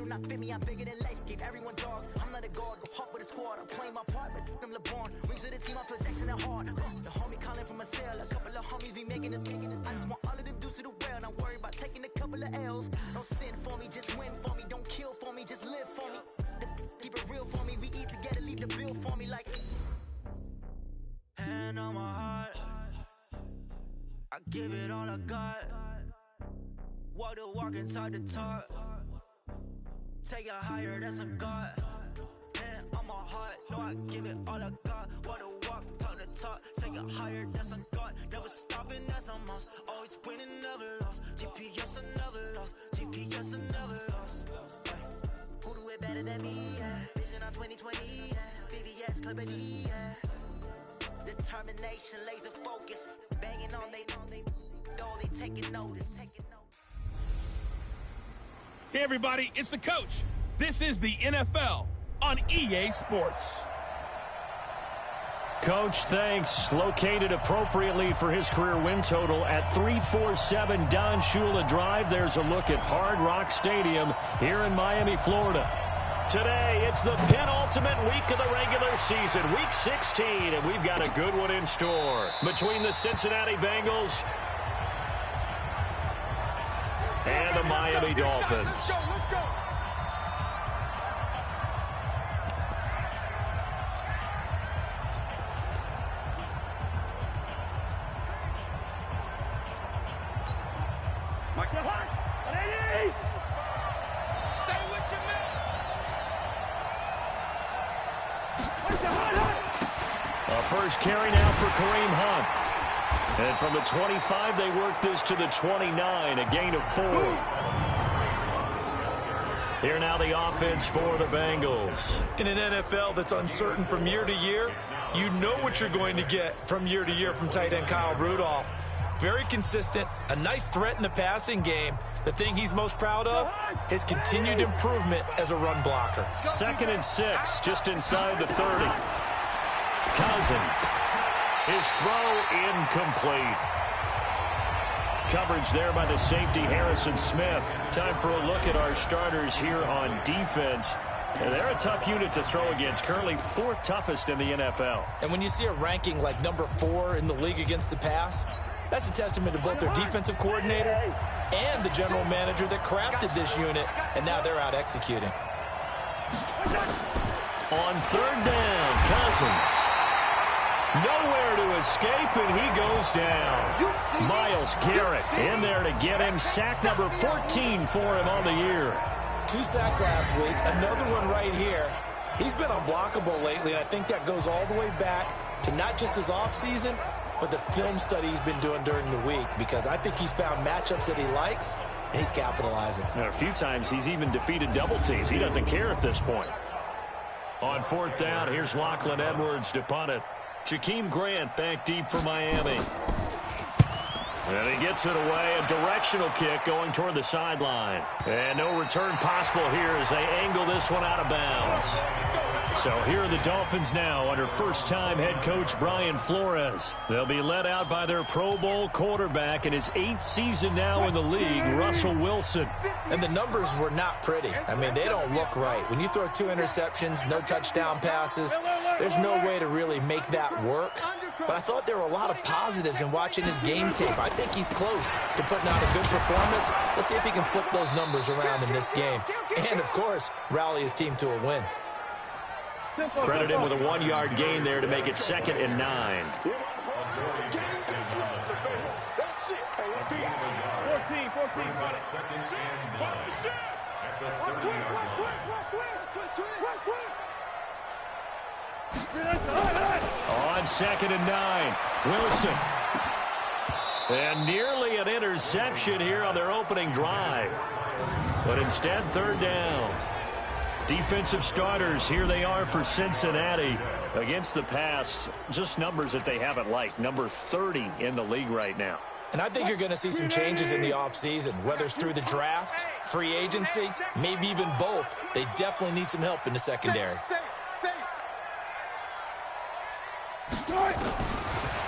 do not fit me, I'm bigger than life. Gave everyone dogs, I'm not a god. Go hop with a squad, I'm playing my part, but them LeBron. Rings to the team, I feel Jackson at heart. The homie calling from a cell, a couple of homies be making it. I just want all of them dudes to do well, not worry about taking a couple of L's. Don't sin for me, just win for me. Don't kill for me, just live for me. Keep it real for me, we eat together, leave the bill for me like. Hand on my heart, I give it all I got. Walk the walk and talk the talk. Take it higher, that's a God. Hand on my heart, no, I give it all I got. Walk the walk, talk the talk. Take it higher, that's a God. Never stopping, that's a must. Always winning, never lost. GPS, I never lost. GPS, I never lost. Who do it better than me? Yeah. Vision on 2020. Yeah. VVS, Clippity. Yeah. Determination, laser focus, banging on they goal, they taking notice. Hey everybody, it's the coach. This is the NFL on EA Sports. Coach, thanks. Located appropriately for his career win total at 347 Don Shula Drive. There's a look at Hard Rock Stadium here in Miami, Florida. Today, it's the penultimate week of the regular season, week 16, and we've got a good one in store between the Cincinnati Bengals and the Miami Dolphins. Let's go. First carry now for Kareem Hunt. And from the 25, they work this to the 29, a gain of 4. Here now the offense for the Bengals. In an NFL that's uncertain from year to year, you know what you're going to get from year to year from tight end Kyle Rudolph. Very consistent, a nice threat in the passing game. The thing he's most proud of, his continued improvement as a run blocker. 2nd and 6, just inside the 30. Cousins. His throw incomplete. Coverage there by the safety, Harrison Smith. Time for a look at our starters here on defense. They're a tough unit to throw against, currently 4th toughest in the NFL. And when you see a ranking like number 4 in the league against the pass, that's a testament to both their defensive coordinator and the general manager that crafted this unit, and now they're out executing. On 3rd down, Cousins. Nowhere to escape, and he goes down. Myles Garrett in there to get him. Sack number 14 for him on the year. 2 sacks last week, another one right here. He's been unblockable lately, and I think that goes all the way back to not just his offseason, but the film study he's been doing during the week, because I think he's found matchups that he likes, and he's capitalizing. Now, a few times he's even defeated double teams. He doesn't care at this point. On 4th down, here's Lachlan Edwards to punt it. Jakeem Grant back deep for Miami. And he gets it away. A directional kick going toward the sideline. And no return possible here as they angle this one out of bounds. So here are the Dolphins now under first-time head coach Brian Flores. They'll be led out by their Pro Bowl quarterback in his 8th season now in the league, Russell Wilson. And the numbers were not pretty. I mean, they don't look right. When you throw 2 interceptions, no touchdown passes, there's no way to really make that work. But I thought there were a lot of positives in watching his game tape. I think he's close to putting out a good performance. Let's see if he can flip those numbers around in this game. And, of course, rally his team to a win. Credit him with a 1-yard gain there to make it 2nd and 9. 14. On 2nd and 9, Wilson. And nearly an interception here on their opening drive. But instead, 3rd down. Defensive starters, here they are for Cincinnati. Against the pass, just numbers that they haven't liked. Number 30 in the league right now. And I think you're going to see some changes in the offseason, whether it's through the draft, free agency, maybe even both. They definitely need some help in the secondary.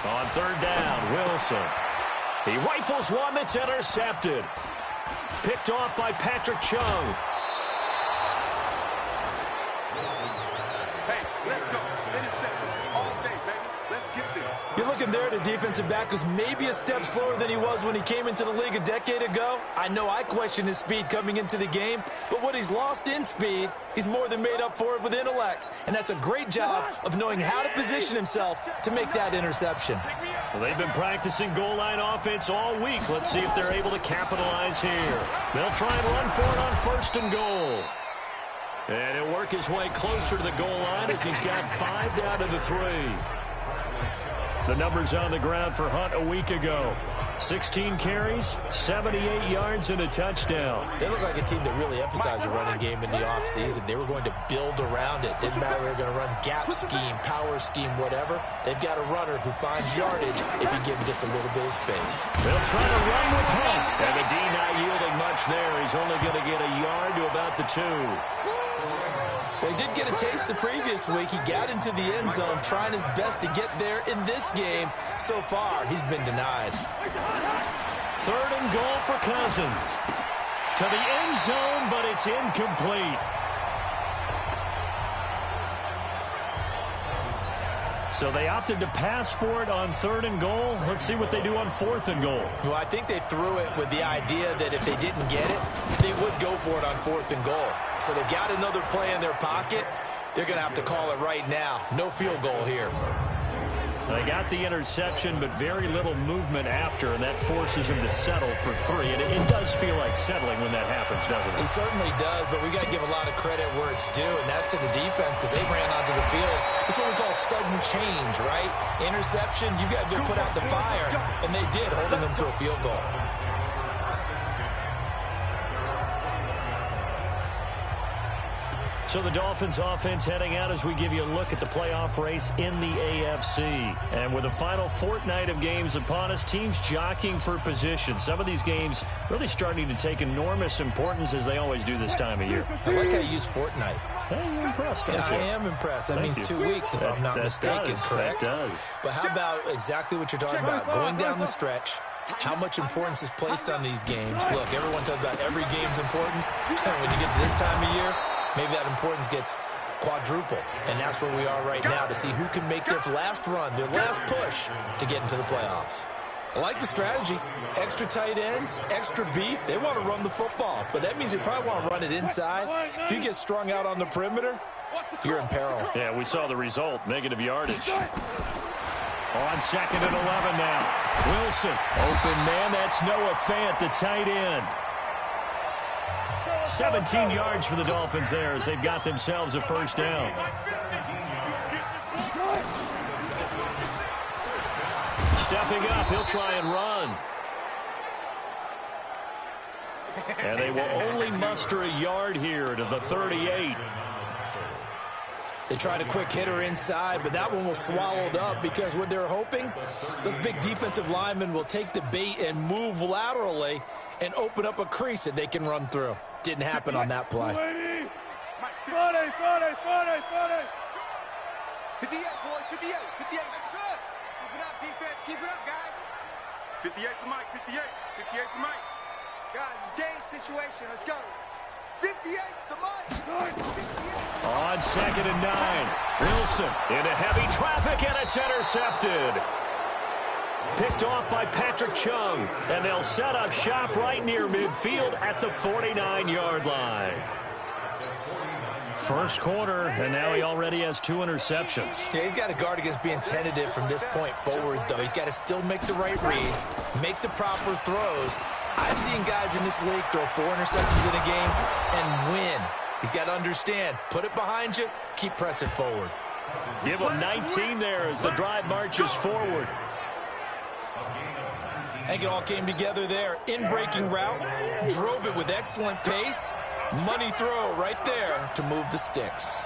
On 3rd down, Wilson. He rifles one that's intercepted. Picked off by Patrick Chung. You're looking there at a defensive back who's maybe a step slower than he was when he came into the league a decade ago. I know I questioned his speed coming into the game, but what he's lost in speed, he's more than made up for it with intellect. And that's a great job of knowing how to position himself to make that interception. Well, they've been practicing goal line offense all week. Let's see if they're able to capitalize here. They'll try and run for it on 1st and goal. And he'll work his way closer to the goal line as he's got 5 down to the 3. The numbers on the ground for Hunt a week ago. 16 carries, 78 yards, and a touchdown. They look like a team that really emphasized the running game in the offseason. They were going to build around it. Didn't matter if they were going to run gap scheme, power scheme, whatever. They've got a runner who finds yardage if you give him just a little bit of space. They'll try to run with Hunt. And the D not yielding much there. He's only going to get a yard to about the 2. Well, he did get a taste the previous week. He got into the end zone trying his best to get there in this game. So far, he's been denied. 3rd and goal for Cousins. To the end zone, but it's incomplete. So they opted to pass for it on 3rd and goal. Let's see what they do on 4th and goal. Well, I think they threw it with the idea that if they didn't get it, they would go for it on 4th and goal. So they've got another play in their pocket. They're going to have to call it right now. No field goal here. They got the interception, but very little movement after, and that forces him to settle for 3. And it does feel like settling when that happens, doesn't it? It certainly does, but we got to give a lot of credit where it's due, and that's to the defense because they ran onto the field. It's what we call sudden change, right? Interception, you got to go put out the fire, and they did, holding them to a field goal. So the Dolphins offense heading out as we give you a look at the playoff race in the AFC. And with the final fortnight of games upon us, teams jockeying for position. Some of these games really starting to take enormous importance as they always do this time of year. I like how you use fortnight. Hey, you're impressed, don't you? I am impressed. That means 2 weeks if I'm not mistaken, correct? That does. But how about exactly what you're talking about? Going down the stretch, how much importance is placed on these games. Look, everyone talks about every game's important. When you get to this time of year, maybe that importance gets quadruple. And that's where we are right now to see who can make their last run, their last push to get into the playoffs. I like the strategy. Extra tight ends, extra beef. They want to run the football, but that means they probably want to run it inside. If you get strung out on the perimeter, you're in peril. Yeah, we saw the result, negative yardage. On 2nd and 11 now. Wilson, open man, that's Noah Fant, the tight end. 17 yards for the Dolphins there as they've got themselves a 1st down. Stepping up, he'll try and run. And they will only muster a yard here to the 38. They tried a quick hitter inside, but that one was swallowed up because what they're hoping, those big defensive linemen will take the bait and move laterally and open up a crease that they can run through. Didn't happen on that play. 58, boys, 58, 58. Keep it up, defense. Keep it up, guys. 58 for Mike, 58. 58 for Mike. Guys, it's game situation. Let's go. 58's to Mike. 58. On 2nd and 9. Wilson into heavy traffic, and it's intercepted. Picked off by Patrick Chung, and they'll set up shop right near midfield at the 49-yard line. First quarter, and now he already has 2 interceptions. Yeah, he's got to guard against being tentative from this point forward, though. He's got to still make the right reads, make the proper throws. I've seen guys in this league throw 4 interceptions in a game and win. He's got to understand, put it behind you, keep pressing forward. Give him 19 there as the drive marches forward. I think it all came together there. In-breaking route, drove it with excellent pace. Money throw right there to move the sticks.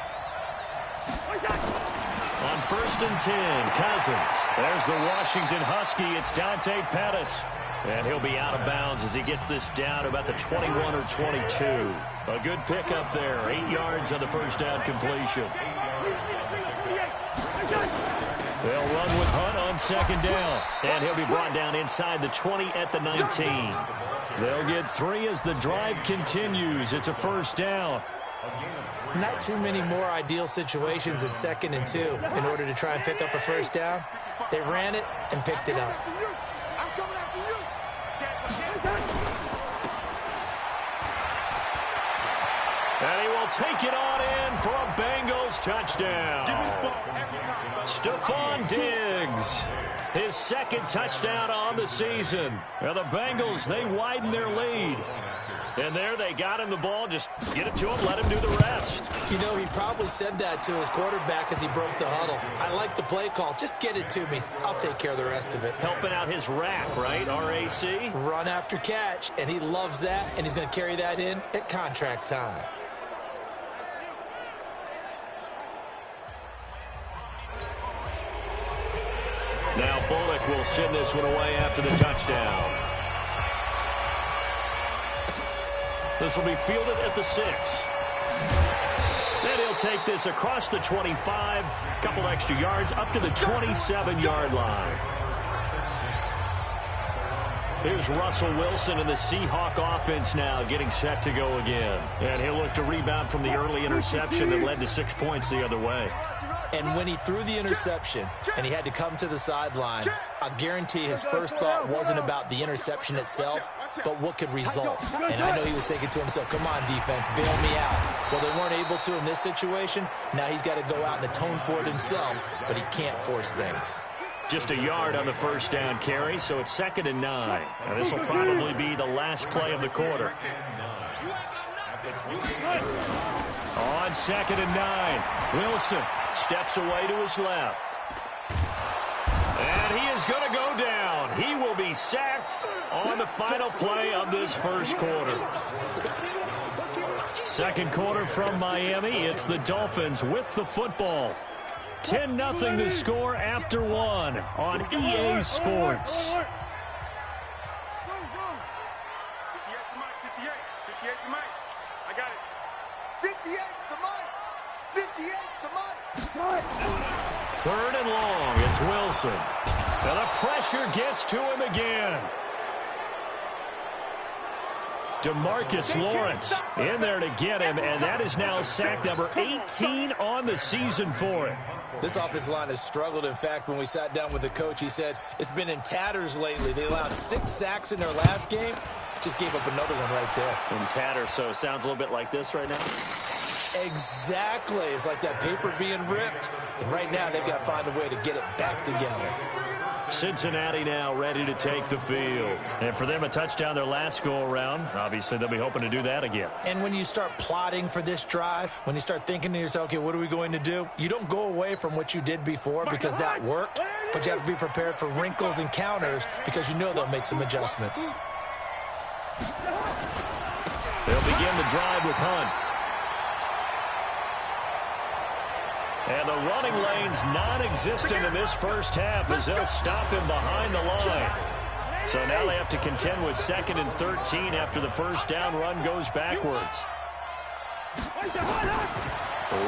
On 1st and 10, Cousins. There's the Washington Husky. It's Dante Pettis. And he'll be out of bounds as he gets this down to about the 21 or 22. A good pickup there. 8 yards on the first down completion. They'll run with Hunt on 2nd down. And he'll be brought down inside the 20 at the 19. They'll get 3 as the drive continues. It's a 1st down. Not too many more ideal situations at 2nd and 2 in order to try and pick up a first down. They ran it and picked it up. I'm coming after you. And he will take it on in for a Bengals touchdown. Stephon Diggs, his 2nd touchdown on the season. And the Bengals, they widen their lead. And there they got him the ball. Just get it to him, let him do the rest. You know, he probably said that to his quarterback as he broke the huddle. I like the play call. Just get it to me. I'll take care of the rest of it. Helping out his rack, right? RAC? Run after catch, and he loves that, and he's going to carry that in at contract time. Now Bullock will send this one away after the touchdown. This will be fielded at the 6. Then he'll take this across the 25, a couple extra yards up to the 27-yard line. Here's Russell Wilson and the Seahawk offense now getting set to go again. And he'll look to rebound from the early interception that led to 6 points the other way. And when he threw the interception and he had to come to the sideline, I guarantee his first thought wasn't about the interception itself, but what could result. And I know he was thinking to himself, come on, defense, bail me out. Well, they weren't able to in this situation. Now he's got to go out and atone for it himself, but he can't force things. Just a yard on the first down carry, so it's 2nd and 9. And this will probably be the last play of the quarter. On 2nd and 9, Wilson steps away to his left. And he is going to go down. He will be sacked on the final play of this first quarter. Second quarter from Miami. It's the Dolphins with the football. 10-0 the score after 1 on EA Sports. 58 to Mike, 58. 58 to Mike. I got it. 58 to Mike. 58 to Mike. 3rd and long. It's Wilson. And the pressure gets to him again. DeMarcus Lawrence in there to get him, and that is now sack number 18 on the season for him. This offensive line has struggled. In fact, when we sat down with the coach, he said it's been in tatters lately. They allowed 6 sacks in their last game. Just gave up another one right there. In tatters, so it sounds a little bit like this right now. Exactly. It's like that paper being ripped. And right now, they've got to find a way to get it back together. Cincinnati now ready to take the field. And for them, a touchdown their last go-around. Obviously, they'll be hoping to do that again. And when you start plotting for this drive, when you start thinking to yourself, okay, what are we going to do? You don't go away from what you did before because that worked, but you have to be prepared for wrinkles and counters because you know they'll make some adjustments. They'll begin the drive with Hunt. And the running lane's non-existent in this first half as they'll stop him behind the line. So now they have to contend with 2nd and 13 after the first down run goes backwards.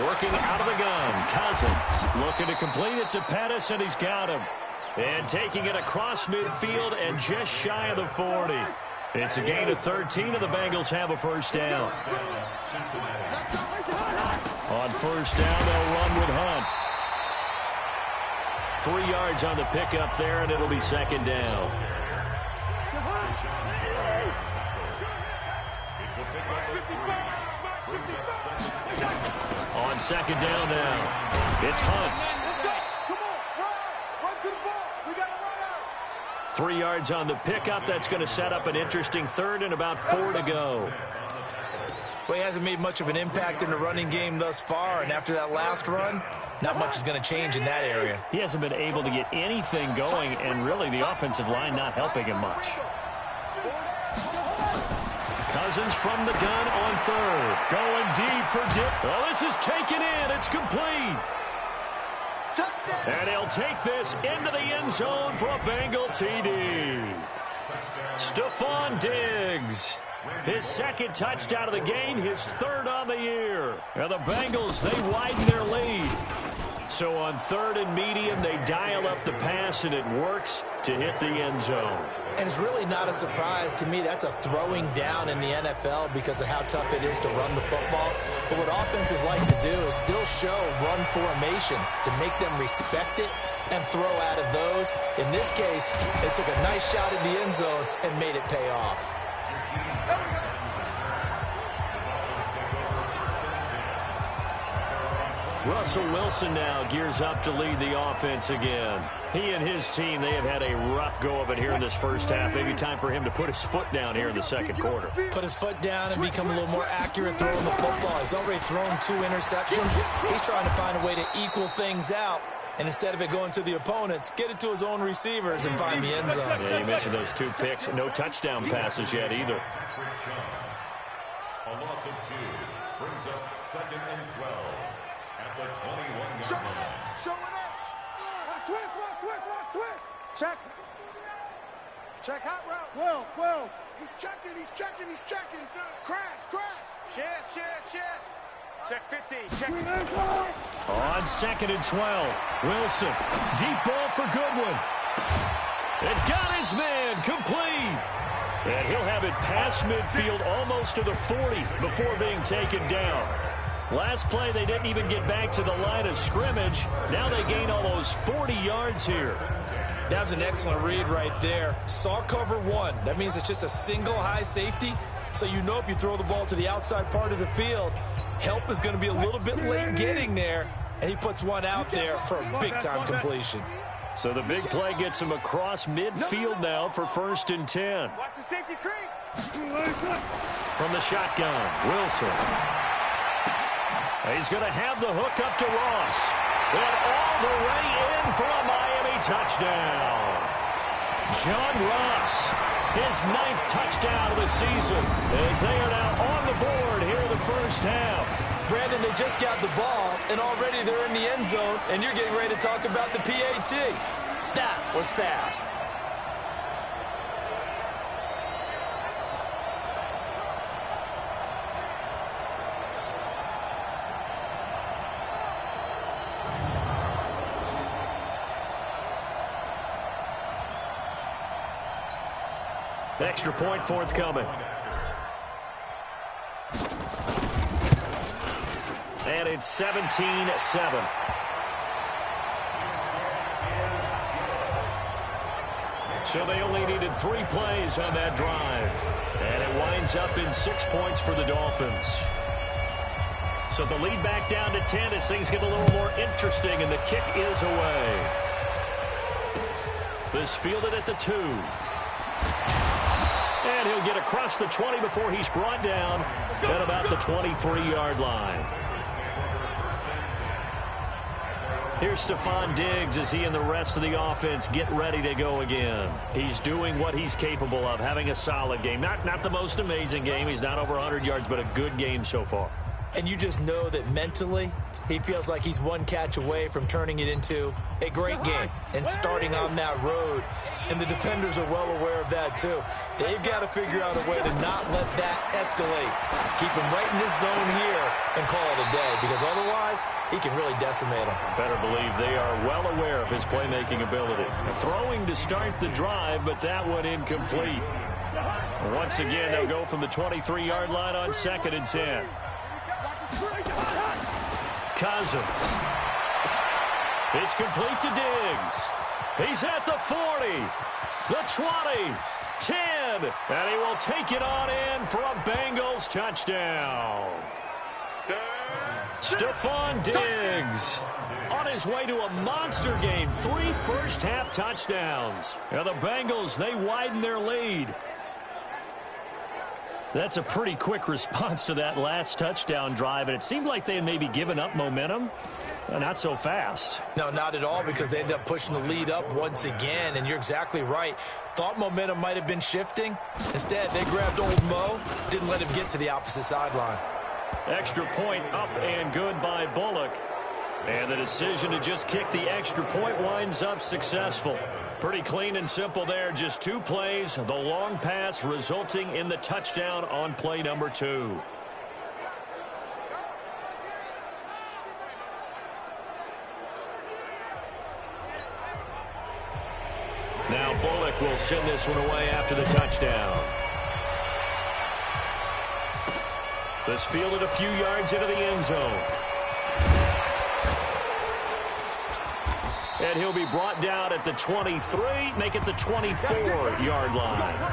Working out of the gun, Cousins looking to complete it to Pettis, and he's got him. And taking it across midfield and just shy of the 40. It's a gain of 13, and the Bengals have a first down. On first down, they'll run with Hunt. 3 yards on the pickup there, and it'll be 2nd down. On 2nd down now, it's Hunt. 3 yards on the pickup. That's going to set up an interesting 3rd and about 4 to go. Well, he hasn't made much of an impact in the running game thus far, and after that last run, not much is going to change in that area. He hasn't been able to get anything going, and really the offensive line not helping him much. Cousins from the gun on 3rd. Going deep for Dip. Well, this is taken in. It's complete. And he'll take this into the end zone for a Bengal TD. Stephon Diggs. His 2nd touchdown of the game, his 3rd on the year. And the Bengals, they widen their lead. So on 3rd and medium, they dial up the pass, and it works to hit the end zone. And it's really not a surprise to me. That's a throwing down in the NFL because of how tough it is to run the football. But what offenses like to do is still show run formations to make them respect it and throw out of those. In this case, they took a nice shot at the end zone and made it pay off. Russell Wilson now gears up to lead the offense again. He and his team, they have had a rough go of it here in this first half. Maybe time for him to put his foot down here in the second quarter. Put his foot down and become a little more accurate throwing the football. He's already thrown 2 interceptions. He's trying to find a way to equal things out. And instead of it going to the opponents, get it to his own receivers and find the end zone. Yeah, you mentioned those 2 picks. No touchdown passes yet either. A loss of 2 brings up 2nd and 12 at the 21-yard line. Show it up. Twist. Check. Check hot route. Will. He's checking. Crash. Shift. Check 50. Check. On 2nd and 12, Wilson. Deep ball for Goodwin. It got his man complete. And he'll have it past midfield almost to the 40 before being taken down. Last play, they didn't even get back to the line of scrimmage. Now they gain almost 40 yards here. That was an excellent read right there. Saw cover 1. That means it's just a single high safety. So you know if you throw the ball to the outside part of the field, help is going to be a little bit late getting there. And he puts one out there for a big-time completion. So the big play gets him across midfield now for 1st and 10. Watch the safety creep. From the shotgun, Wilson. He's going to have the hook up to Ross. And all the way in for a Miami touchdown. John Ross, his 9th touchdown of the season, as they are now on the board here in the first half. Brandon, they just got the ball, and already they're in the end zone, and you're getting ready to talk about the PAT. That was fast. Extra point forthcoming. And it's 17-7. So they only needed 3 plays on that drive. And it winds up in 6 points for the Dolphins. So the lead back down to 10 as things get a little more interesting, and the kick is away. This fielded at the 2. And he'll get across the 20 before he's brought down at about the 23-yard line. Here's Stephon Diggs as he and the rest of the offense get ready to go again. He's doing what he's capable of, having a solid game. Not the most amazing game. He's not over 100 yards, but a good game so far. And you just know that mentally, he feels like he's one catch away from turning it into a great game and starting on that road. And the defenders are well aware of that, too. They've got to figure out a way to not let that escalate. Keep him right in this zone here and call it a day, because otherwise, he can really decimate him. Better believe they are well aware of his playmaking ability. Throwing to start the drive, but that one incomplete. Once again, they'll go from the 23-yard line on 2nd and 10. Cousins. It's complete to Diggs. He's at the 40, the 20, 10, and he will take it on in for a Bengals touchdown. Stephon Diggs on his way to a monster game. 3 first-half touchdowns. And the Bengals, they widen their lead. That's a pretty quick response to that last touchdown drive, and it seemed like they had maybe given up momentum. Not so fast. No, not at all, because they end up pushing the lead up once again, and you're exactly right. Thought momentum might have been shifting. Instead, they grabbed old Mo, didn't let him get to the opposite sideline. Extra point up and good by Bullock. And the decision to just kick the extra point winds up successful. Pretty clean and simple there. Just 2 plays. The long pass resulting in the touchdown on play number 2. Now Bullock will send this one away after the touchdown. This fielded a few yards into the end zone. And he'll be brought down at the 23, make it the 24-yard line.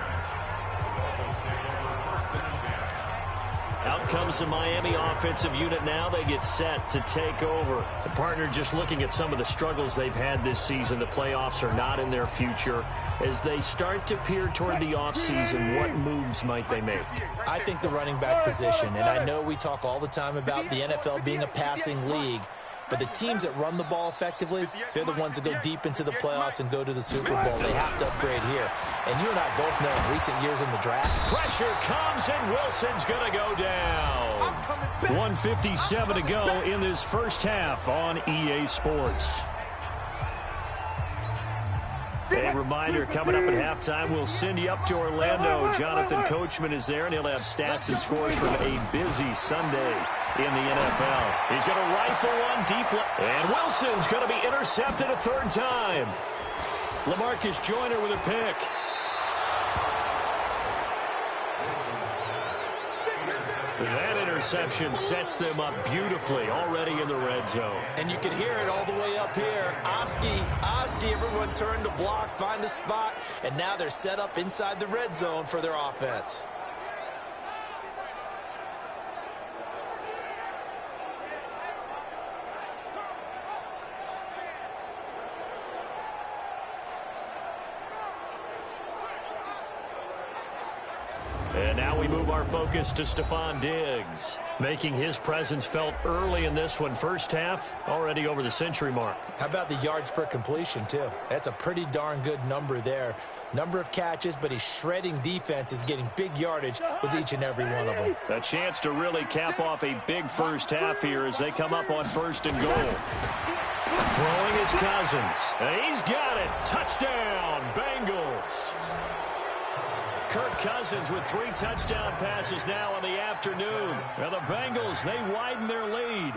Out comes the Miami offensive unit now. They get set to take over. The partner, just looking at some of the struggles they've had this season, the playoffs are not in their future. As they start to peer toward the offseason, what moves might they make? I think the running back position, and I know we talk all the time about the NFL being a passing league, but the teams that run the ball effectively, they're the ones that go deep into the playoffs and go to the Super Bowl. They have to upgrade here. And you and I both know in recent years in the draft, pressure comes, and Wilson's going to go down. 1:57 to go in this first half on EA Sports. A reminder, coming up at halftime, we'll send you up to Orlando. Jonathan Coachman is there, and he'll have stats and scores from a busy Sunday in the NFL. He's going to rifle one deep left, and Wilson's going to be intercepted a third time. LaMarcus Joyner with a pick. That interception sets them up beautifully already in the red zone. And you can hear it all the way up here. Oski, everyone turned to block, find a spot, and now they're set up inside the red zone for their offense. And now we move our focus to Stephon Diggs, making his presence felt early in this one. First half, already over the century mark. How about the yards per completion, too? That's a pretty darn good number there. Number of catches, but he's shredding defenses, getting big yardage with each and every one of them. A chance to really cap off a big first half here as they come up on 1st and goal. Throwing his Cousins. And he's got it. Touchdown, Bengals. Kirk Cousins with 3 touchdown passes now in the afternoon. Now the Bengals, they widen their lead.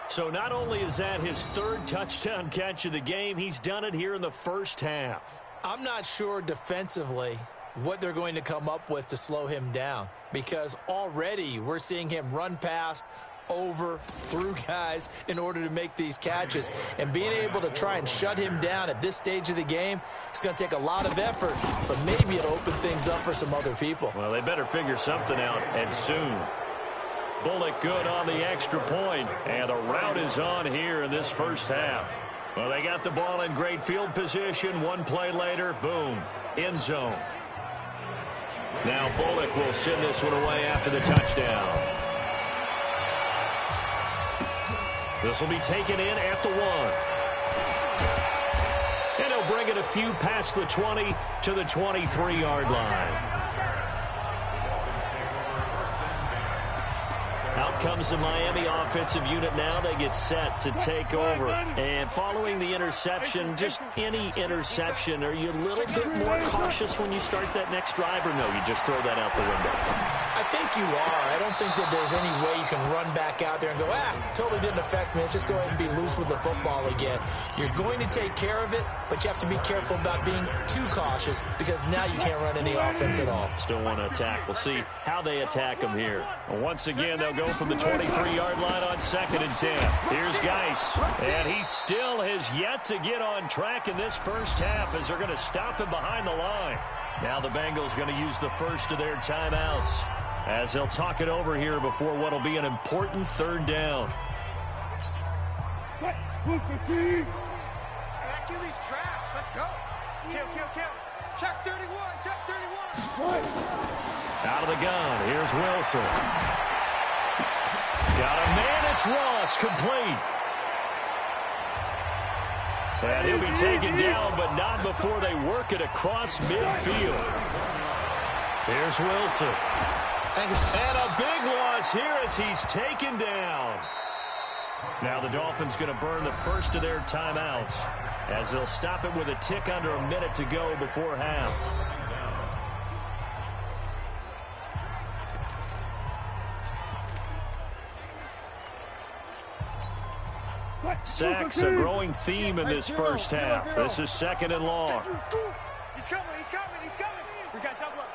So not only is that his 3rd touchdown catch of the game, he's done it here in the first half. I'm not sure defensively what they're going to come up with to slow him down, because already we're seeing him run past, over, through guys in order to make these catches. And being able to try and shut him down at this stage of the game, it's going to take a lot of effort. So maybe it'll open things up for some other people. Well, they better figure something out, and soon. Bullock good on the extra point, and the route is on here in this first half. Well, they got the ball in great field position. One play later, boom, end zone. Now Bullock will send this one away after the touchdown. This will be taken in at the 1. And he'll bring it a few past the 20 to the 23-yard line. Out comes the Miami offensive unit now. They get set to take over. And following the interception, just any interception, are you a little bit more cautious when you start that next drive, or no, you just throw that out the window? I think you are. I don't think that there's any way you can run back out there and go, totally didn't affect me. Let's just go ahead and be loose with the football again. You're going to take care of it, but you have to be careful about being too cautious, because now you can't run any offense at all. Still want to attack. We'll see how they attack them here. Once again, they'll go from the 23-yard line on 2nd and 10. Here's Geis, and he still has yet to get on track in this first half as they're going to stop him behind the line. Now the Bengals going to use the first of their timeouts as they'll talk it over here before what will be an important 3rd down. Kill these traps. Let's go. Kill. Check 31. Out of the gun. Here's Wilson. Got a man. It's Ross, complete. And he'll be taken down, but not before they work it across midfield. Here's Wilson. And a big loss here as he's taken down. Now the Dolphins going to burn the first of their timeouts as they'll stop it with a tick under a minute to go before half. Sacks a growing theme in this first half. This is 2nd and long. He's coming. We got double up.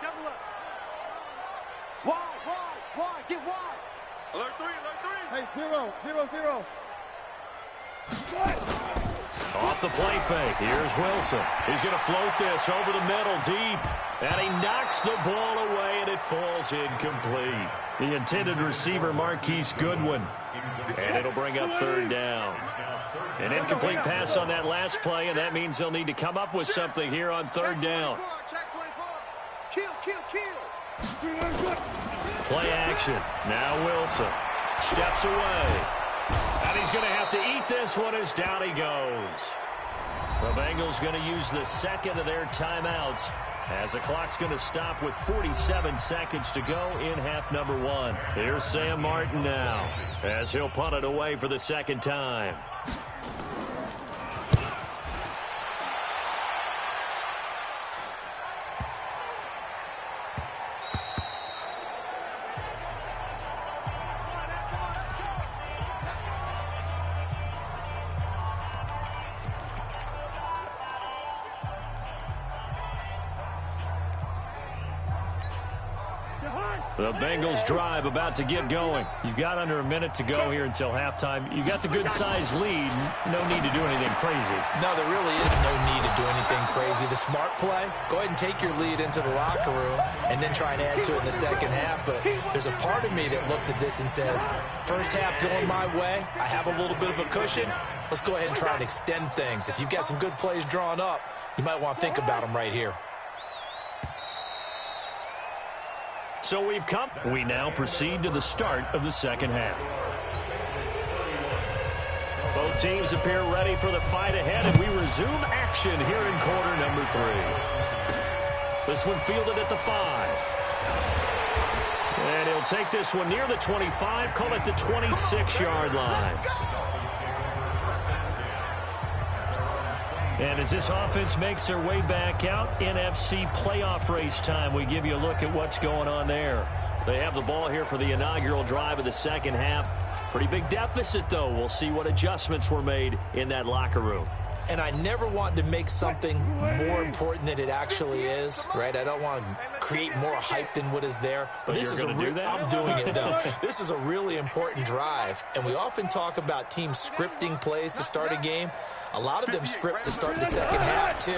Wide. Get wide. Alert 3, alert 3. Hey, 0, 0, 0. Off the play fake. Here's Wilson. He's going to float this over the middle deep. And he knocks the ball away, and it falls incomplete. The intended receiver, Marquise Goodwin. And it'll bring up third down. An incomplete pass on that last play, and that means they'll need to come up with something here on third down. Kill, kill, kill. Play action. Now Wilson steps away. And he's going to have to eat this one as down he goes. The Bengals going to use the second of their timeouts as the clock's going to stop with 47 seconds to go in half number 1. Here's Sam Martin now as he'll punt it away for the second time. The Bengals drive about to get going. You've got under a minute to go here until halftime. You got the good-sized lead. No need to do anything crazy. No, there really is no need to do anything crazy. The smart play, go ahead and take your lead into the locker room and then try and add to it in the second half. But there's a part of me that looks at this and says, first half going my way, I have a little bit of a cushion. Let's go ahead and try and extend things. If you've got some good plays drawn up, you might want to think about them right here. So we now proceed to the start of the second half. Both teams appear ready for the fight ahead, and we resume action here in quarter number 3. This one fielded at the 5. And he'll take this one near the 25, call it the 26-yard line. And as this offense makes their way back out, NFC playoff race time, we give you a look at what's going on there. They have the ball here for the inaugural drive of the second half. Pretty big deficit, though. We'll see what adjustments were made in that locker room. And I never want to make something more important than it actually is, right? I don't want to create more hype than what is there. But this is do that? I'm doing it, though. This is a really important drive. And we often talk about teams scripting plays to start a game. A lot of them script to start the second half, too.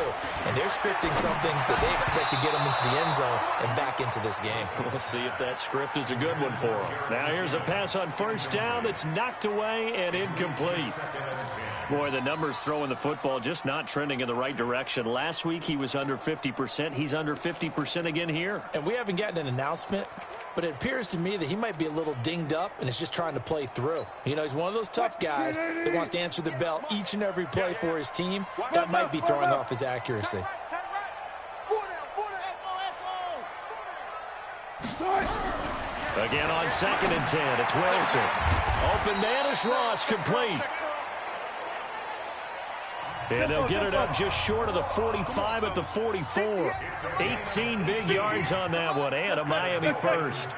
And they're scripting something that they expect to get them into the end zone and back into this game. We'll see if that script is a good one for them. Now here's a pass on first down that's knocked away and incomplete. Boy, the numbers throwing the football just not trending in the right direction. Last week he was under 50%. He's under 50% again here. And we haven't gotten an announcement, but it appears to me that he might be a little dinged up and is just trying to play through. You know, he's one of those tough guys that wants to answer the bell each and every play for his team. That might be throwing off his accuracy. Again on 2nd and 10, it's Wilson. Open man is Ross, complete. And they'll get it up just short of the 45 at the 44. 18 big yards on that one, and a Miami first.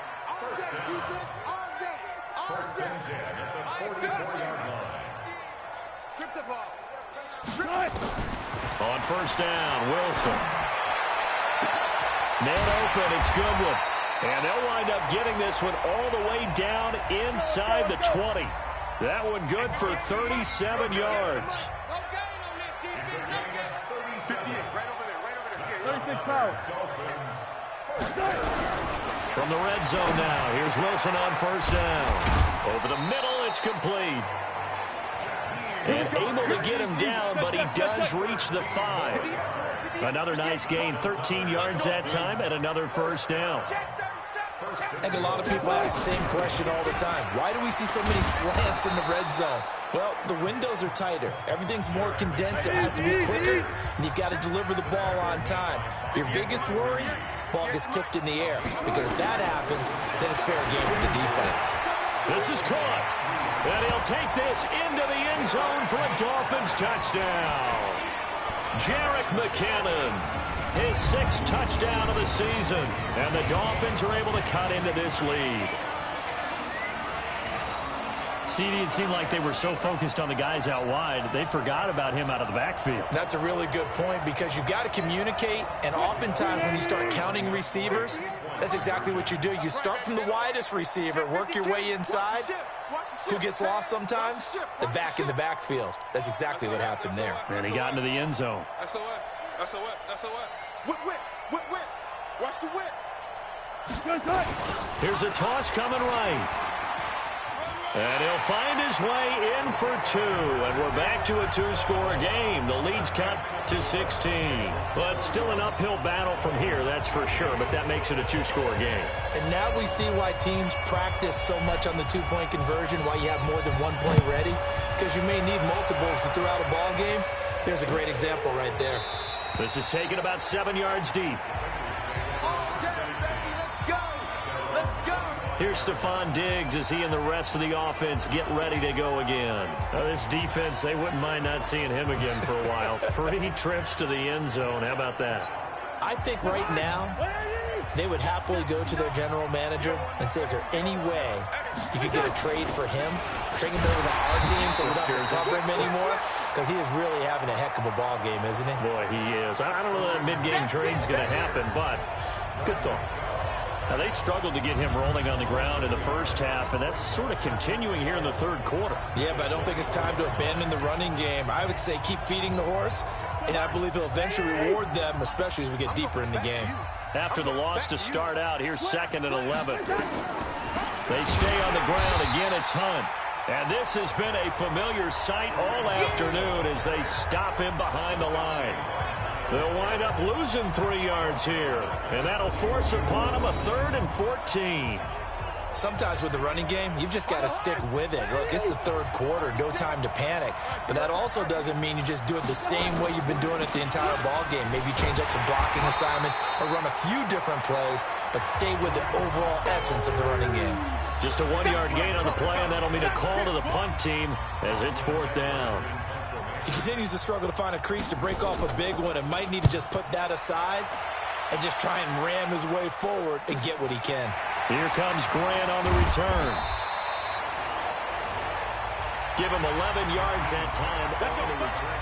On first down, Wilson. Man open, it's Goodwin. And they'll wind up getting this one all the way down inside the 20. That one good for 37 yards. From the red zone now, here's Wilson on first down. Over the middle, it's complete. And able to get him down, but he does reach the 5. Another nice gain, 13 yards that time, and another first down. I think a lot of people ask the same question all the time. Why do we see so many slants in the red zone? Well, the windows are tighter. Everything's more condensed. It has to be quicker, and you've got to deliver the ball on time. Your biggest worry, ball gets tipped in the air. Because if that happens, then it's fair game with the defense. This is caught. And he'll take this into the end zone for a Dolphins touchdown. Jerick McKinnon. His 6th touchdown of the season. And the Dolphins are able to cut into this lead. CD, it seemed like they were so focused on the guys out wide, they forgot about him out of the backfield. That's a really good point because you've got to communicate, and oftentimes when you start counting receivers, That's exactly what you do. You start from the widest receiver, work your way inside. Who gets lost sometimes? The back in the backfield. That's exactly what happened there. And he got into the end zone. SOS, SOS, SOS. Whip, whip, whip, whip. Watch the whip. Here's a toss coming right. And he'll find his way in for 2. And we're back to a 2-score game. The lead's cut to 16. Well, it's still an uphill battle from here, that's for sure. But that makes it a 2-score game. And now we see why teams practice so much on the 2-point conversion, why you have more than one play ready. Because you may need multiples to throw out a ball game. There's a great example right there. This is taken about 7 yards deep. Here's Stephon Diggs as he and the rest of the offense get ready to go again. This defense, they wouldn't mind not seeing him again for a while. 3 trips to the end zone. How about that? I think right now they would happily go to their general manager and say, is there any way you could get a trade for him? Bring him over to our team so we don't have to cover him anymore? Because he is really having a heck of a ball game, isn't he? Boy, he is. I don't know that mid-game trade's going to happen, but good thought. Now, they struggled to get him rolling on the ground in the first half, and that's sort of continuing here in the third quarter. Yeah, but I don't think it's time to abandon the running game. I would say keep feeding the horse, and I believe he'll eventually reward them, especially as we get deeper in the game. After the loss to start out, here's 2nd and 11. They stay on the ground. Again, it's Hunt. And this has been a familiar sight all afternoon as they stop him behind the line. They'll wind up losing 3 yards here, and that'll force upon them a 3rd and 14. Sometimes with the running game, you've just got to stick with it. Look, it's the third quarter, no time to panic. But that also doesn't mean you just do it the same way you've been doing it the entire ball game. Maybe change up some blocking assignments or run a few different plays, but stay with the overall essence of the running game. Just a 1-yard gain on the play, and that'll mean a call to the punt team as it's 4th down. He continues to struggle to find a crease to break off a big one and might need to just put that aside and just try and ram his way forward and get what he can. Here comes Grant on the return. Give him 11 yards that time on the return.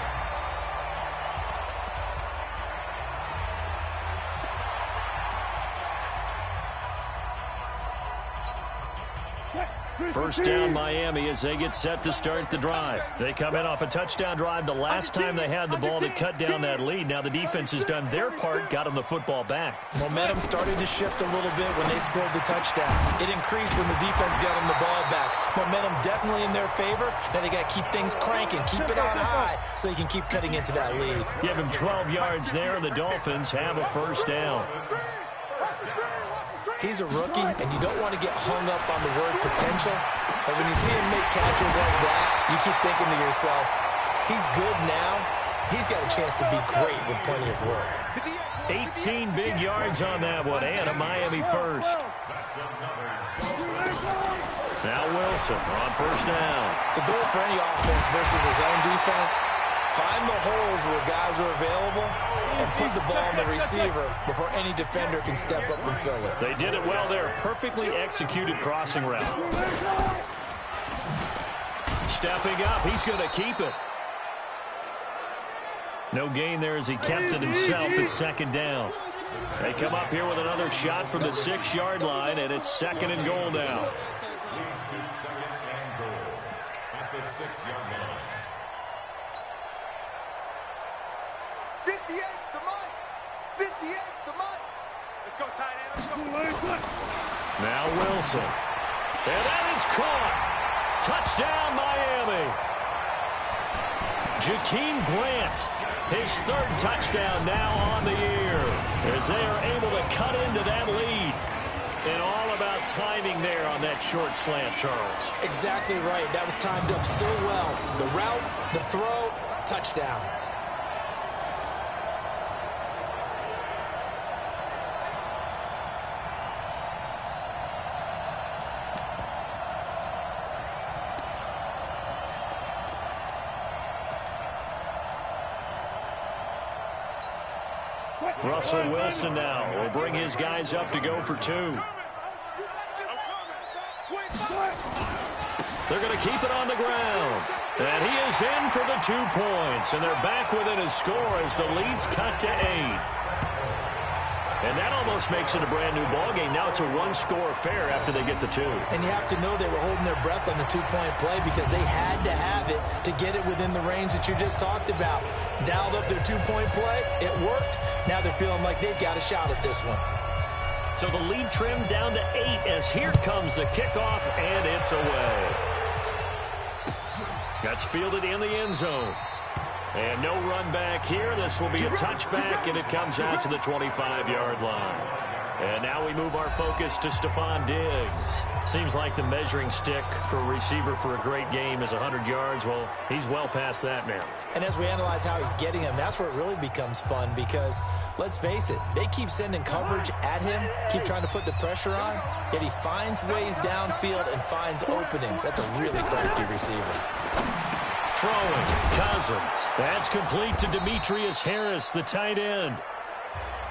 First down Miami as they get set to start the drive. They come in off a touchdown drive the last time they had the ball to cut down that lead. Now the defense has done their part, got them the football back. Momentum started to shift a little bit when they scored the touchdown. It increased when the defense got them the ball back. Momentum definitely in their favor. Now they got to keep things cranking, keep it on high so they can keep cutting into that lead. Give him 12 yards there, and the Dolphins have a first down. He's a rookie, and you don't want to get hung up on the word potential. But when you see him make catches like that, you keep thinking to yourself, he's good now. He's got a chance to be great with plenty of work. 18 big yards on that one, and a Miami first. Now Wilson on first down. The goal for any offense versus his own defense, find the holes where guys are available and put the ball on the receiver before any defender can step up and fill it. They did it well there. Perfectly executed crossing route. Stepping up. He's going to keep it. No gain there as he kept it himself at 2nd down. They come up here with another shot from the 6-yard line, and it's 2nd and goal now. At the 6-yard line. 58's the mic. 58's the mic. Let's go, tight end. Let's go. Now Wilson. And that is caught. Touchdown, Miami. Jakeem Grant, his 3rd touchdown now on the year as they are able to cut into that lead. And all about timing there on that short slant, Charles. Exactly right. That was timed up so well. The route, the throw, touchdown. Russell Wilson now will bring his guys up to go for 2. They're going to keep it on the ground. And he is in for the 2 points. And they're back within a score as the lead's cut to 8. And that almost makes it a brand-new ballgame. Now it's a one-score affair after they get the two. And you have to know they were holding their breath on the two-point play because they had to have it to get it within the range that you just talked about. Dialed up their two-point play. It worked. Now they're feeling like they've got a shot at this one. So the lead trimmed down to 8 as here comes the kickoff, and it's away. That's fielded in the end zone. And no run back here. This will be a touchback, and it comes out to the 25-yard line. And now we move our focus to Stephon Diggs. Seems like the measuring stick for a receiver for a great game is 100 yards. Well, he's well past that now. And as we analyze how he's getting him, that's where it really becomes fun because, let's face it, they keep sending coverage at him, keep trying to put the pressure on, yet he finds ways downfield and finds openings. That's a really crafty receiver. Throwing, Cousins. That's complete to Demetrius Harris, the tight end.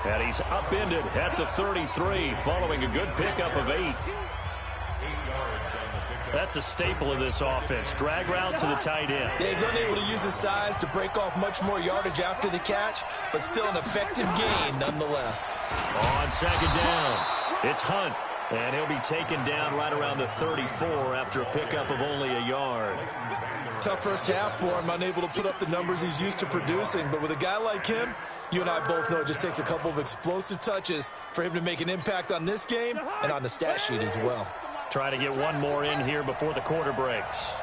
And he's upended at the 33, following a good pickup of 8. That's a staple of this offense. Drag route to the tight end. Yeah, he's unable to use his size to break off much more yardage after the catch, but still an effective gain nonetheless. On second down, it's Hunt. And he'll be taken down right around the 34 after a pickup of only a yard. Tough first half for him, unable to put up the numbers he's used to producing. But with a guy like him, you and I both know it just takes a couple of explosive touches for him to make an impact on this game and on the stat sheet as well. Try to get one more in here before the quarter breaks.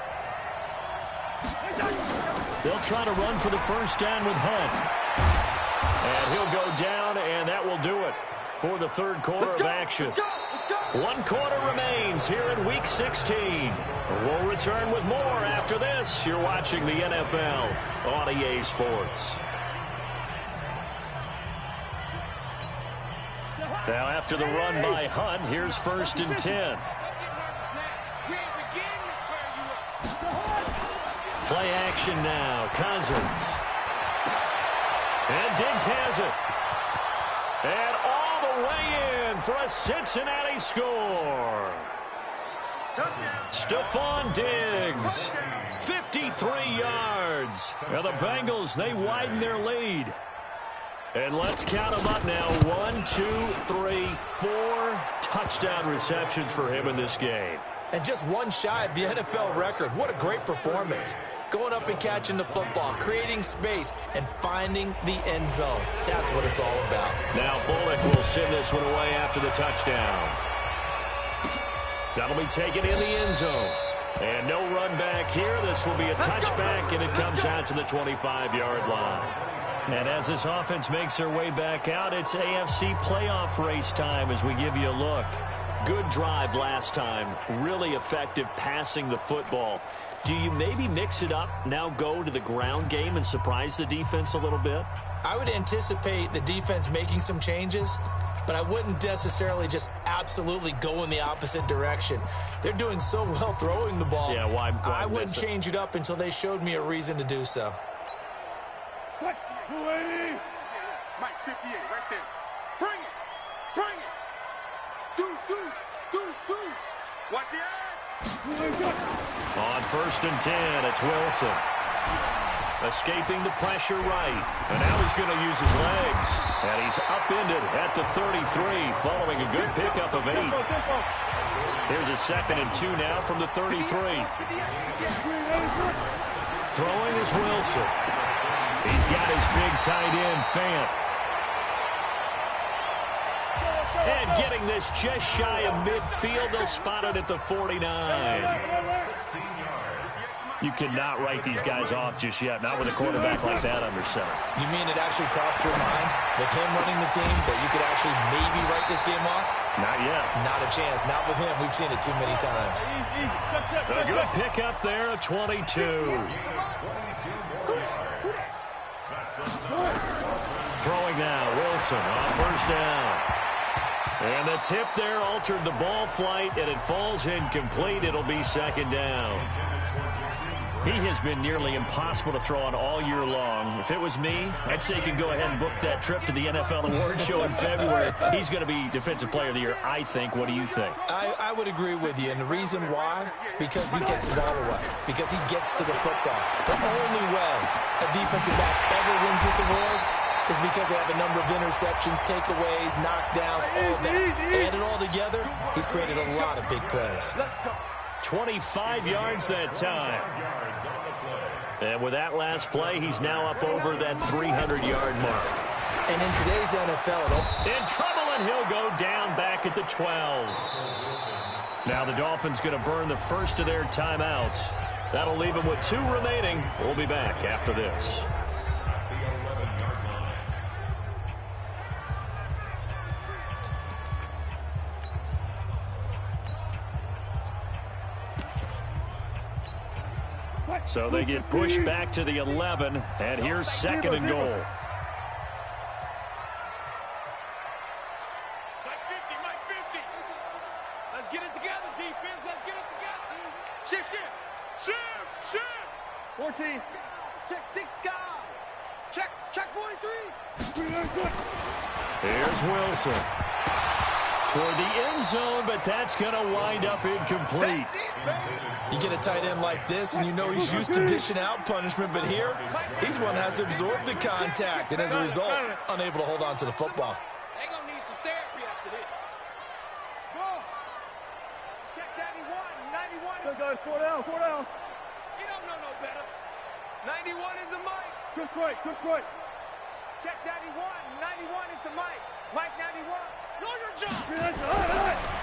They'll try to run for the first down with Hunt. And he'll go down, and that will do it for the third quarter of action. 1 quarter remains here in Week 16. We'll return with more after this. You're watching the NFL on EA Sports. Now after the run by Hunt, here's 1st and 10. Play action now. Cousins. And Diggs has it. And all the way in for a Cincinnati score. Stephon Diggs, 53 yards. Now the Bengals, they widen their lead. And let's count them up now. 1, 2, 3, 4 touchdown receptions for him in this game. And just one shy of the NFL record. What a great performance. Going up and catching the football, creating space, and finding the end zone. That's what it's all about. Now Bullock will send this one away after the touchdown. That'll be taken in the end zone. And no run back here. This will be a touchback, and it comes out to the 25-yard line. And as this offense makes their way back out, it's AFC playoff race time as we give you a look. Good drive last time. Really effective passing the football. Do you maybe mix it up, now go to the ground game and surprise the defense a little bit? I would anticipate the defense making some changes, but I wouldn't necessarily just absolutely go in the opposite direction. They're doing so well throwing the ball. Yeah, why I wouldn't change it up until they showed me a reason to do so. Mike, 58, right there. Bring it. Bring it. Deuce. Watch the ad. On 1st and 10, it's Wilson. Escaping the pressure right. And now he's going to use his legs. And he's upended at the 33, following a good pickup of 8. Here's a 2nd and 2 now from the 33. Throwing is Wilson. He's got his big tight end, Fant. And getting this just shy of midfield, they'll spot it at the 49. You cannot write these guys off just yet, not with a quarterback like that under center. You mean it actually crossed your mind with him running the team that you could actually maybe write this game off? Not yet. Not a chance. Not with him. We've seen it too many times. A good pickup there, a 22. Throwing now, Wilson on 1st down. And the tip there altered the ball flight, and it falls incomplete. It'll be 2nd down. He has been nearly impossible to throw on all year long. If it was me, I'd say you can go ahead and book that trip to the NFL Awards Show in February. He's going to be Defensive Player of the Year, I think. What do you think? I would agree with you, and the reason why, because he gets the ball away, because he gets to the football. The only way a defensive back ever wins this award is because they have a number of interceptions, takeaways, knockdowns, all of that. Add it all together, he's created a lot of big plays. 25 yards that time. And with that last play, he's now up over that 300-yard mark. And in today's NFL, in trouble, and he'll go down back at the 12. Now the Dolphins going to burn the first of their timeouts. That'll leave them with 2 remaining. We'll be back after this. So they get pushed back to the 11, and here's 2nd and goal. Mike 50. Let's get it together, defense. Let's get it together. Shift. 14. Check 6 guys. Check 43. Here's Wilson. Toward the end zone, but that's going to wind up incomplete. You get a tight end like this, and you know he's used to dishing out punishment, but here, he's one that has to absorb the contact, and as a result, unable to hold on to the football. They're going to need some therapy after this. Go. Check 91. 91. Guys, 4 down. You don't know no better. 91 is the mic. Took right. Check 91. 91 is the mic. Mike 91. Know your job.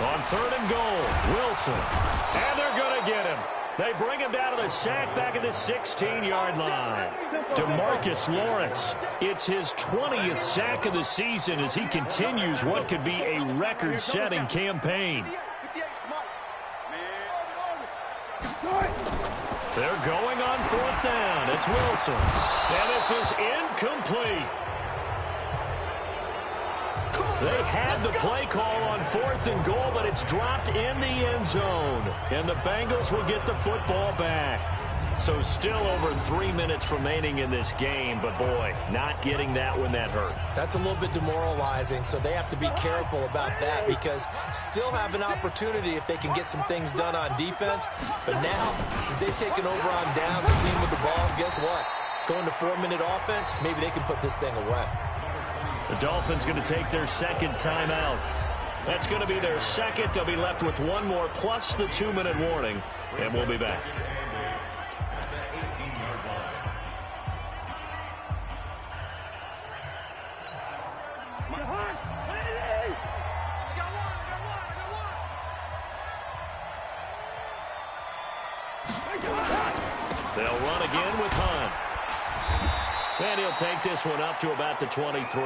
On 3rd and goal, Wilson. And they're going to get him. They bring him down to the sack back at the 16-yard line. DeMarcus Lawrence, it's his 20th sack of the season as he continues what could be a record-setting campaign. They're going on 4th down. It's Wilson. And this is incomplete. They had the play call on 4th and goal, but it's dropped in the end zone. And the Bengals will get the football back. So still over 3 minutes remaining in this game, but boy, not getting that when that hurt. That's a little bit demoralizing, so they have to be careful about that because still have an opportunity if they can get some things done on defense. But now, since they've taken over on downs, the team with the ball, guess what? Going to 4-minute offense, maybe they can put this thing away. The Dolphins going to take their 2nd timeout. That's going to be their 2nd. They'll be left with 1 more plus the 2-minute warning, and we'll be back. They'll run again with Hunt. And he'll take this one up to about the 23.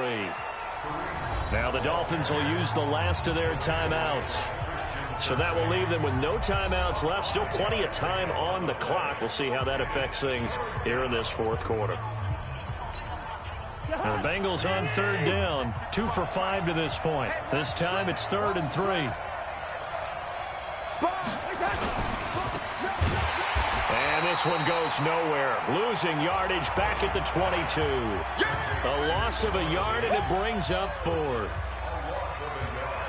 Now the Dolphins will use the last of their timeouts. So that will leave them with no timeouts left. Still plenty of time on the clock. We'll see how that affects things here in this 4th quarter. Now the Bengals on 3rd down. 2 for 5 to this point. This time it's 3rd and 3. And this one goes nowhere. Losing yardage back at the 22. A loss of a yard, and it brings up 4th.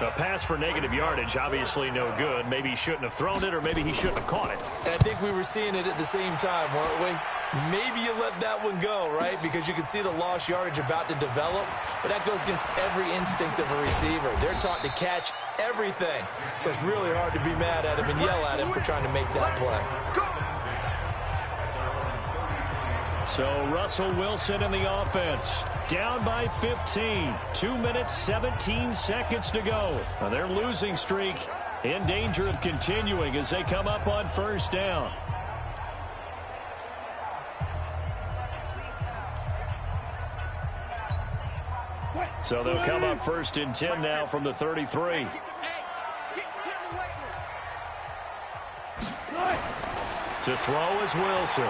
A pass for negative yardage, obviously no good. Maybe he shouldn't have thrown it, or maybe he shouldn't have caught it. And I think we were seeing it at the same time, weren't we? Maybe you let that one go, right? Because you can see the lost yardage about to develop. But that goes against every instinct of a receiver. They're taught to catch everything. So it's really hard to be mad at him and yell at him for trying to make that play. So Russell Wilson in the offense. Down by 15. 2 minutes, 17 seconds to go. Now their losing streak in danger of continuing as they come up on 1st down. So they'll come up 1st and 10 now from the 33. To throw is Wilson.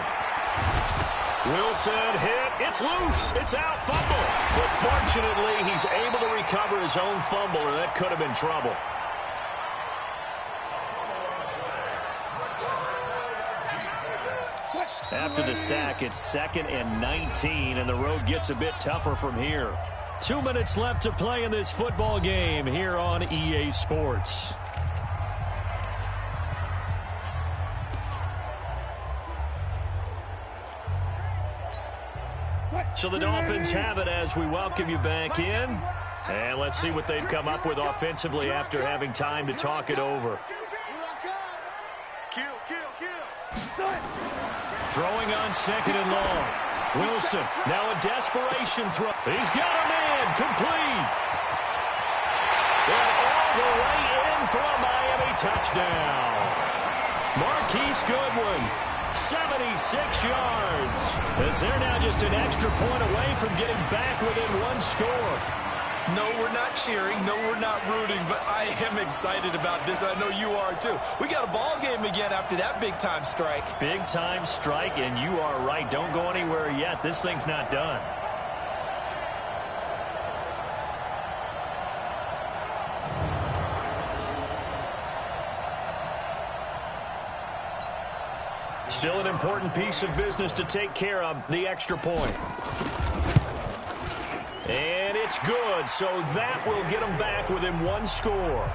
Wilson hit. It's loose. It's out. Fumble. But fortunately, he's able to recover his own fumble, or that could have been trouble. After the sack, it's 2nd and 19, and the road gets a bit tougher from here. 2 minutes left to play in this football game here on EA Sports. So the Dolphins have it as we welcome you back in. And let's see what they've come up with offensively after having time to talk it over. Throwing on 2nd and long. Wilson, now a desperation throw. He's got a man, complete. And all the way in for a Miami touchdown. Marquise Goodwin, 76 yards. As they're now just an extra point away from getting back within one score. No, we're not cheering. No, we're not rooting. But I am excited about this. I know you are, too. We got a ball game again after that big-time strike. Big-time strike, and you are right. Don't go anywhere yet. This thing's not done. Still an important piece of business to take care of, the extra point. And it's good, so that will get them back within one score.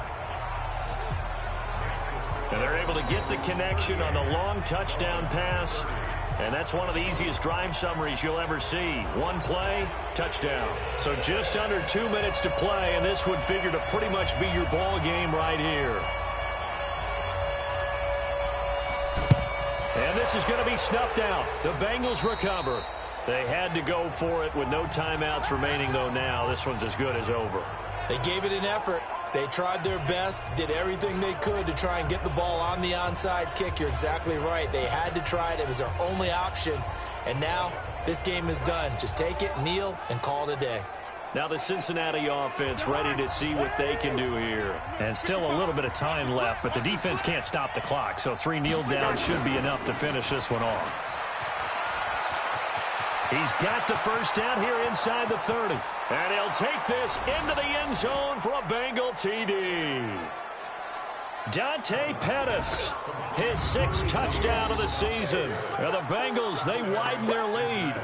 And they're able to get the connection on the long touchdown pass. And that's one of the easiest drive summaries you'll ever see. One play, touchdown. So just under 2 minutes to play, and this would figure to pretty much be your ball game right here. And this is going to be snuffed out. The Bengals recover. They had to go for it with no timeouts remaining, though, now. This one's as good as over. They gave it an effort. They tried their best, did everything they could to try and get the ball on the onside kick. You're exactly right. They had to try it. It was their only option. And now this game is done. Just take it, kneel, and call it a day. Now the Cincinnati offense ready to see what they can do here. And still a little bit of time left, but the defense can't stop the clock, so 3 kneel downs should be enough to finish this one off. He's got the first down here inside the 30. And he'll take this into the end zone for a Bengal TD. Dante Pettis, his 6th touchdown of the season. And the Bengals, they widen their lead.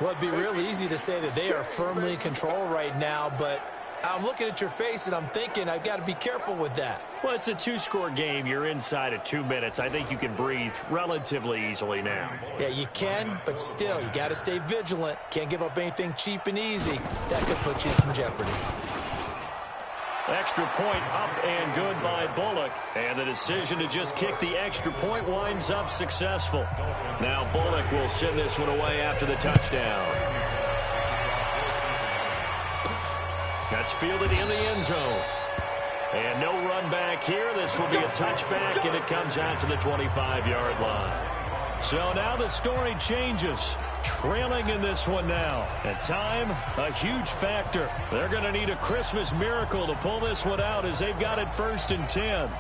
Well, it'd be real easy to say that they are firmly in control right now, but I'm looking at your face and I'm thinking I've got to be careful with that. Well, it's a 2-score game. You're inside of 2 minutes. I think you can breathe relatively easily now. Yeah, you can, but still, you got to stay vigilant. Can't give up anything cheap and easy. That could put you in some jeopardy. Extra point up and good by Bullock. And the decision to just kick the extra point winds up successful. Now Bullock will send this one away after the touchdown. That's fielded in the end zone. And no run back here. This will be a touchback, and it comes out to the 25-yard line. So now the story changes. Trailing in this one now. And time, a huge factor. They're going to need a Christmas miracle to pull this one out as they've got it 1st and 10.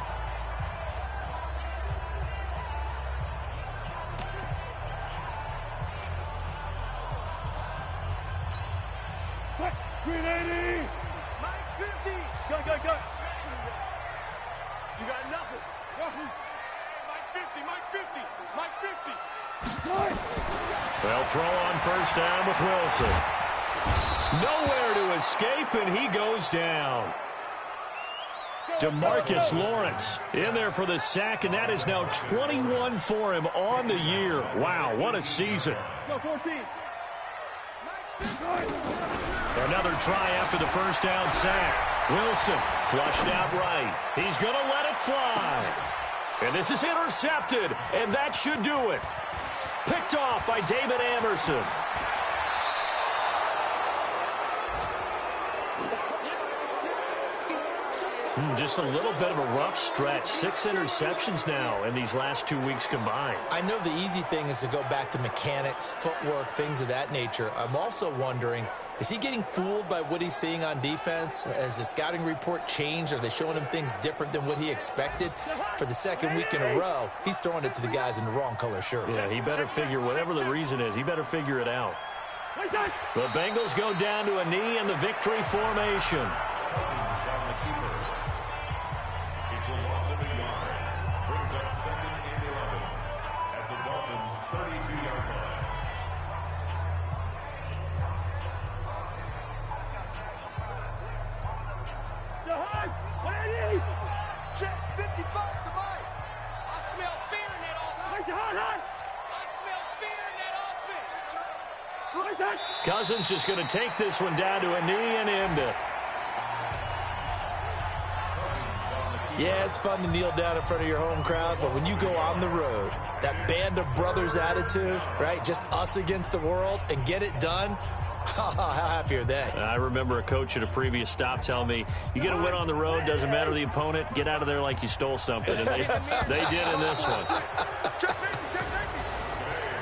You got nothing. Mike 50, Mike 50, Mike 50. They'll throw on first down with Wilson. Nowhere to escape, and he goes down. DeMarcus Lawrence in there for the sack, and that is now 21 for him on the year. Wow, what a season. Go 14. Another try after the first down sack. Wilson flushed out right. He's going to let it fly. And this is intercepted, and that should do it. Picked off by David Amerson. Just a little bit of a rough stretch. 6 interceptions now in these last 2 weeks combined. I know the easy thing is to go back to mechanics, footwork, things of that nature. I'm also wondering, is he getting fooled by what he's seeing on defense? Has the scouting report changed? Are they showing him things different than what he expected? For the 2nd week in a row, he's throwing it to the guys in the wrong color shirts. Yeah, he better figure, whatever the reason is, he better figure it out. The Bengals go down to a knee in the victory formation. It's a loss of a yard. Brings up 2nd and 11 at the Dolphins' 32-yard line. Check 55 to Mike. I smell fear in that offense. I smell fear in that offense. Cousins is going to take this one down to a knee and end it. Yeah, it's fun to kneel down in front of your home crowd, but when you go on the road, that band of brothers attitude, right? Just us against the world and get it done. How happy are they? I remember a coach at a previous stop telling me, you get a win on the road, doesn't matter the opponent, get out of there like you stole something. And they did in this one.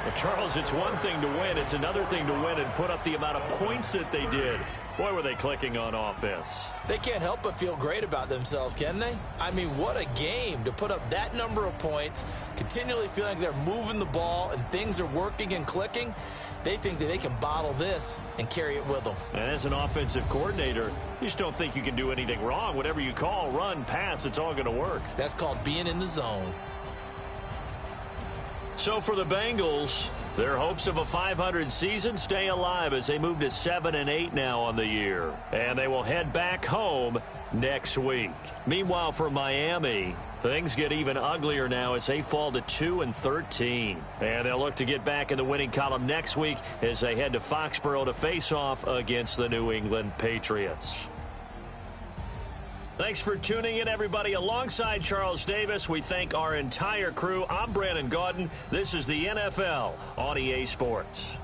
Well, Charles, it's one thing to win. It's another thing to win and put up the amount of points that they did. Boy, were they clicking on offense. They can't help but feel great about themselves, can they? I mean, what a game to put up that number of points, continually feeling like they're moving the ball and things are working and clicking. They think that they can bottle this and carry it with them. And as an offensive coordinator, you just don't think you can do anything wrong. Whatever you call, run, pass, it's all going to work. That's called being in the zone. So for the Bengals, their hopes of a 500 season stay alive as they move to 7-8 now on the year. And they will head back home next week. Meanwhile, for Miami, things get even uglier now as they fall to 2-13. And they'll look to get back in the winning column next week as they head to Foxborough to face off against the New England Patriots. Thanks for tuning in, everybody. Alongside Charles Davis, we thank our entire crew. I'm Brandon Gaudin. This is the NFL on EA Sports.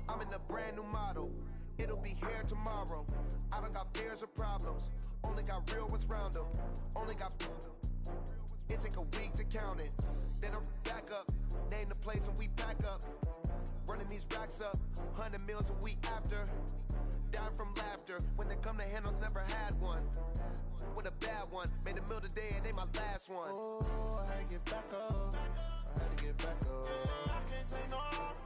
I'm in a brand new model. It'll be here tomorrow. I don't got fears or problems. Only got real ones round them. Only got. It take a week to count it. Then I back up. Name the place and we back up. Running these racks up. 100 meals a week after. Dying from laughter. When they come to handles, never had one. With a bad one. Made a meal today and they my last one. Oh, I had to get back up. I had to get back up. I can't take no off.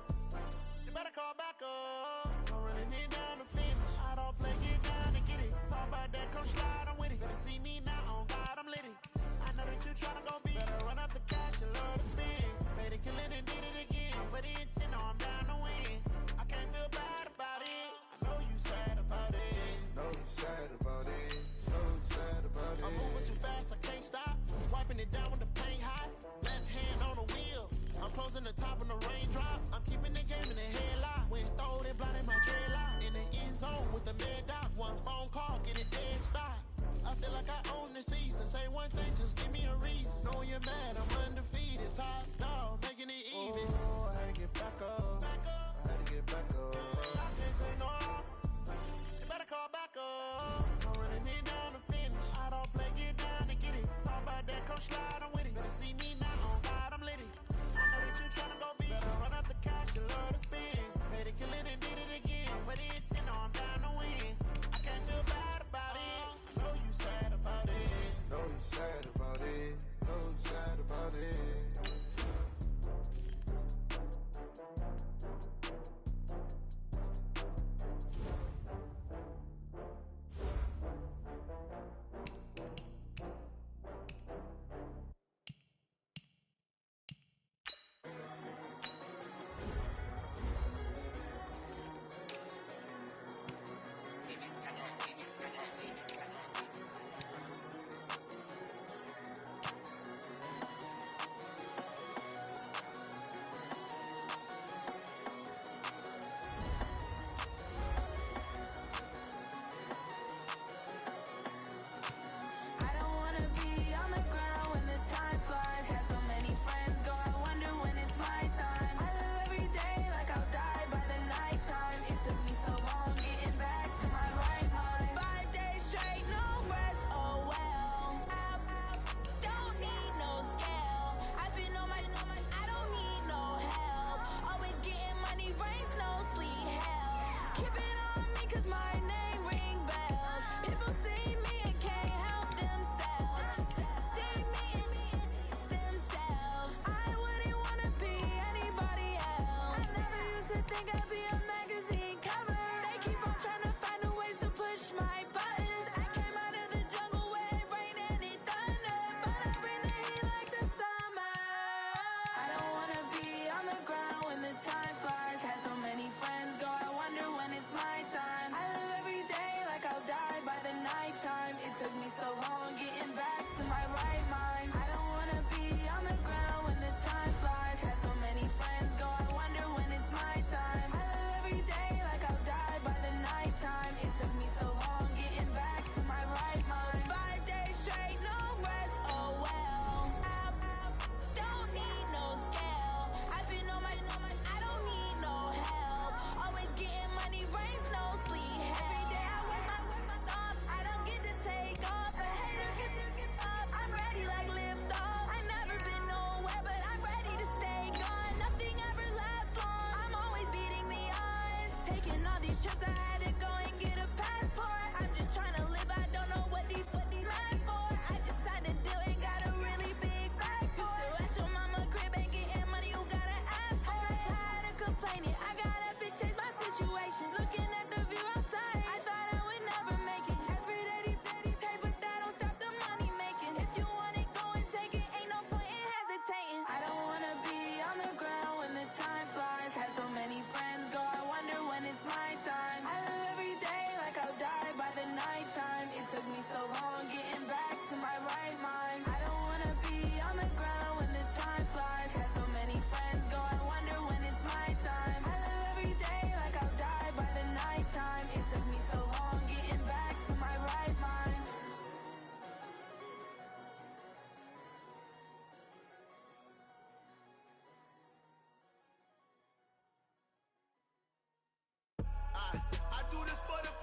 You better call back up. I'm running it down the finish. I don't play, get down and get it. Talk about that, come slide, I'm with it. Better see me now, on God, I'm lit it. I know that you tryna go big. Better run up the cash, you love to spin. Made it, kill it, and did it again. But the intent, no, I'm down to win. I can't feel bad about it. I know you sad about it. Know you sad about it. Know you sad about it. I'm moving too fast, I can't stop. Wiping it down with the paint hot. Left hand on the wheel. I'm closing the top on the raindrop. I'm keeping the game in the headlock. When throwed it, blinded my dreadlock. In the end zone with the mad dot. One phone call, get it dead stop. I feel like I own the season. Say one thing, just give me a reason. Knowing you're mad, I'm undefeated. Top dog, making it even. Oh, I had to get back up. I had to get back up. I can't take no off. You better call back up. I'm running it down the finish. I don't play, get down and get it. Talk about that, come slide, I'm with it. Better see me now, on God, I'm lit it. I know that you tryna go big. Better run up the cash, you love to spin. Made it, kill it, and did it again. But the intent, no, I'm down to win. I can't feel bad about it. I know you sad about it. Know you sad about it. Know you sad about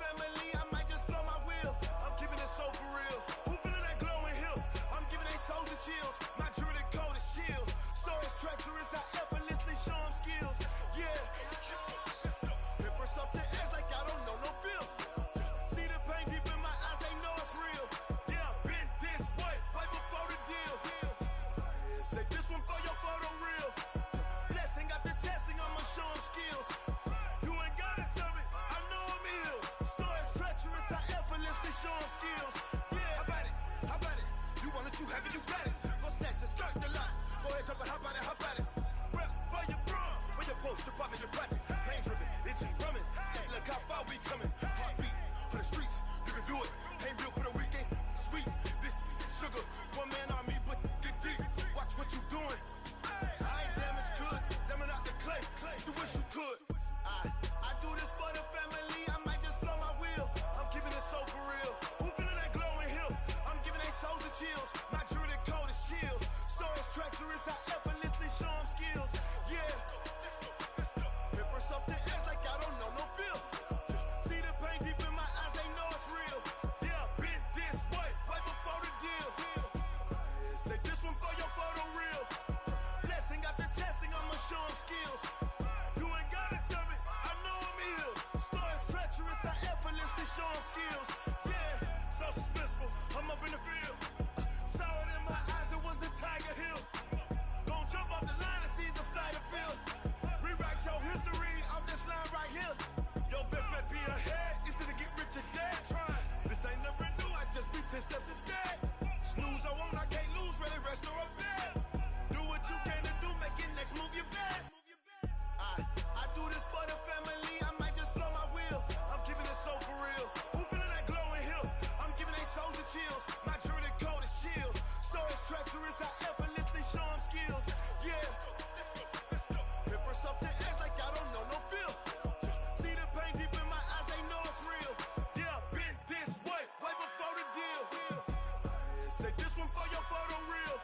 family, I might just flow my wheel. I'm keeping it so for real. Who feeling that glowing hill? I'm giving they soldier chills. My jewelry code is chill. Stories treacherous, I effortlessly show them skills. Yeah. Paper stuff the edge like I don't know no feel. See the pain deep in my eyes, they know it's real. Yeah, been this way, right before the deal. Say this one for your photo real. Blessing after testing, I'ma show them skills. You ain't gotta tell me, I know I'm ill. Stories treacherous, I effortlessly show them skills. Yeah, how about it? How about it? You want it, you have it, you got it. Go snatch it, skirt the lot. Go ahead, jump it, how about it? How about it? Rep for your brum, for your post, your pop, and your projects. Pain driven, itching, drumming. Look how far we coming. Heartbeat for the streets, you can do it. Ain't built for the weekend. Sweet, this sugar, one man army, but get deep. Watch what you doing. I ain't damaged goods, damn out the clay. You wish you could. I do this for the family. I might just flow my wheel. I'm keeping it so for real. Who feeling that glowing hill? I'm giving they soldier chills. My jewelry code is chill. Stories treacherous, I effortlessly show them skills. Yeah. Paper stuff the edge like I don't know no feel. See the pain deep in my eyes, they know it's real. Yeah, been this way, right before the deal. Say this one for your photo real. Blessing after testing, I'ma show them skills. You ain't gotta tell me, I know I'm ill. Stories treacherous, I effortlessly show them skills. Yeah, so suspenseful, I'm up in the field. Saw it in my eyes, it was the Tiger Hill. Gon' jump off the line and see the flight of field. Rewrite your history off this line right here. Your best bet be ahead, easy to get rich or dead trying. This ain't never new, I just be 10 steps instead. Snooze I won't, I can't lose, ready, rest or up bed. Do what you can to do, make your next move your best. I do this for the family, I might just flow my wheel. I'm keeping it so for real. Who feeling that glowing hill? I'm giving they soldier chills. My jewelry code is chill. Stories treacherous, I effortlessly show them skills. Yeah. Paper stuff the edge like I don't know no feel. See the pain deep in my eyes, they know it's real. Yeah, been this way, right before the deal. Say this one for your photo real.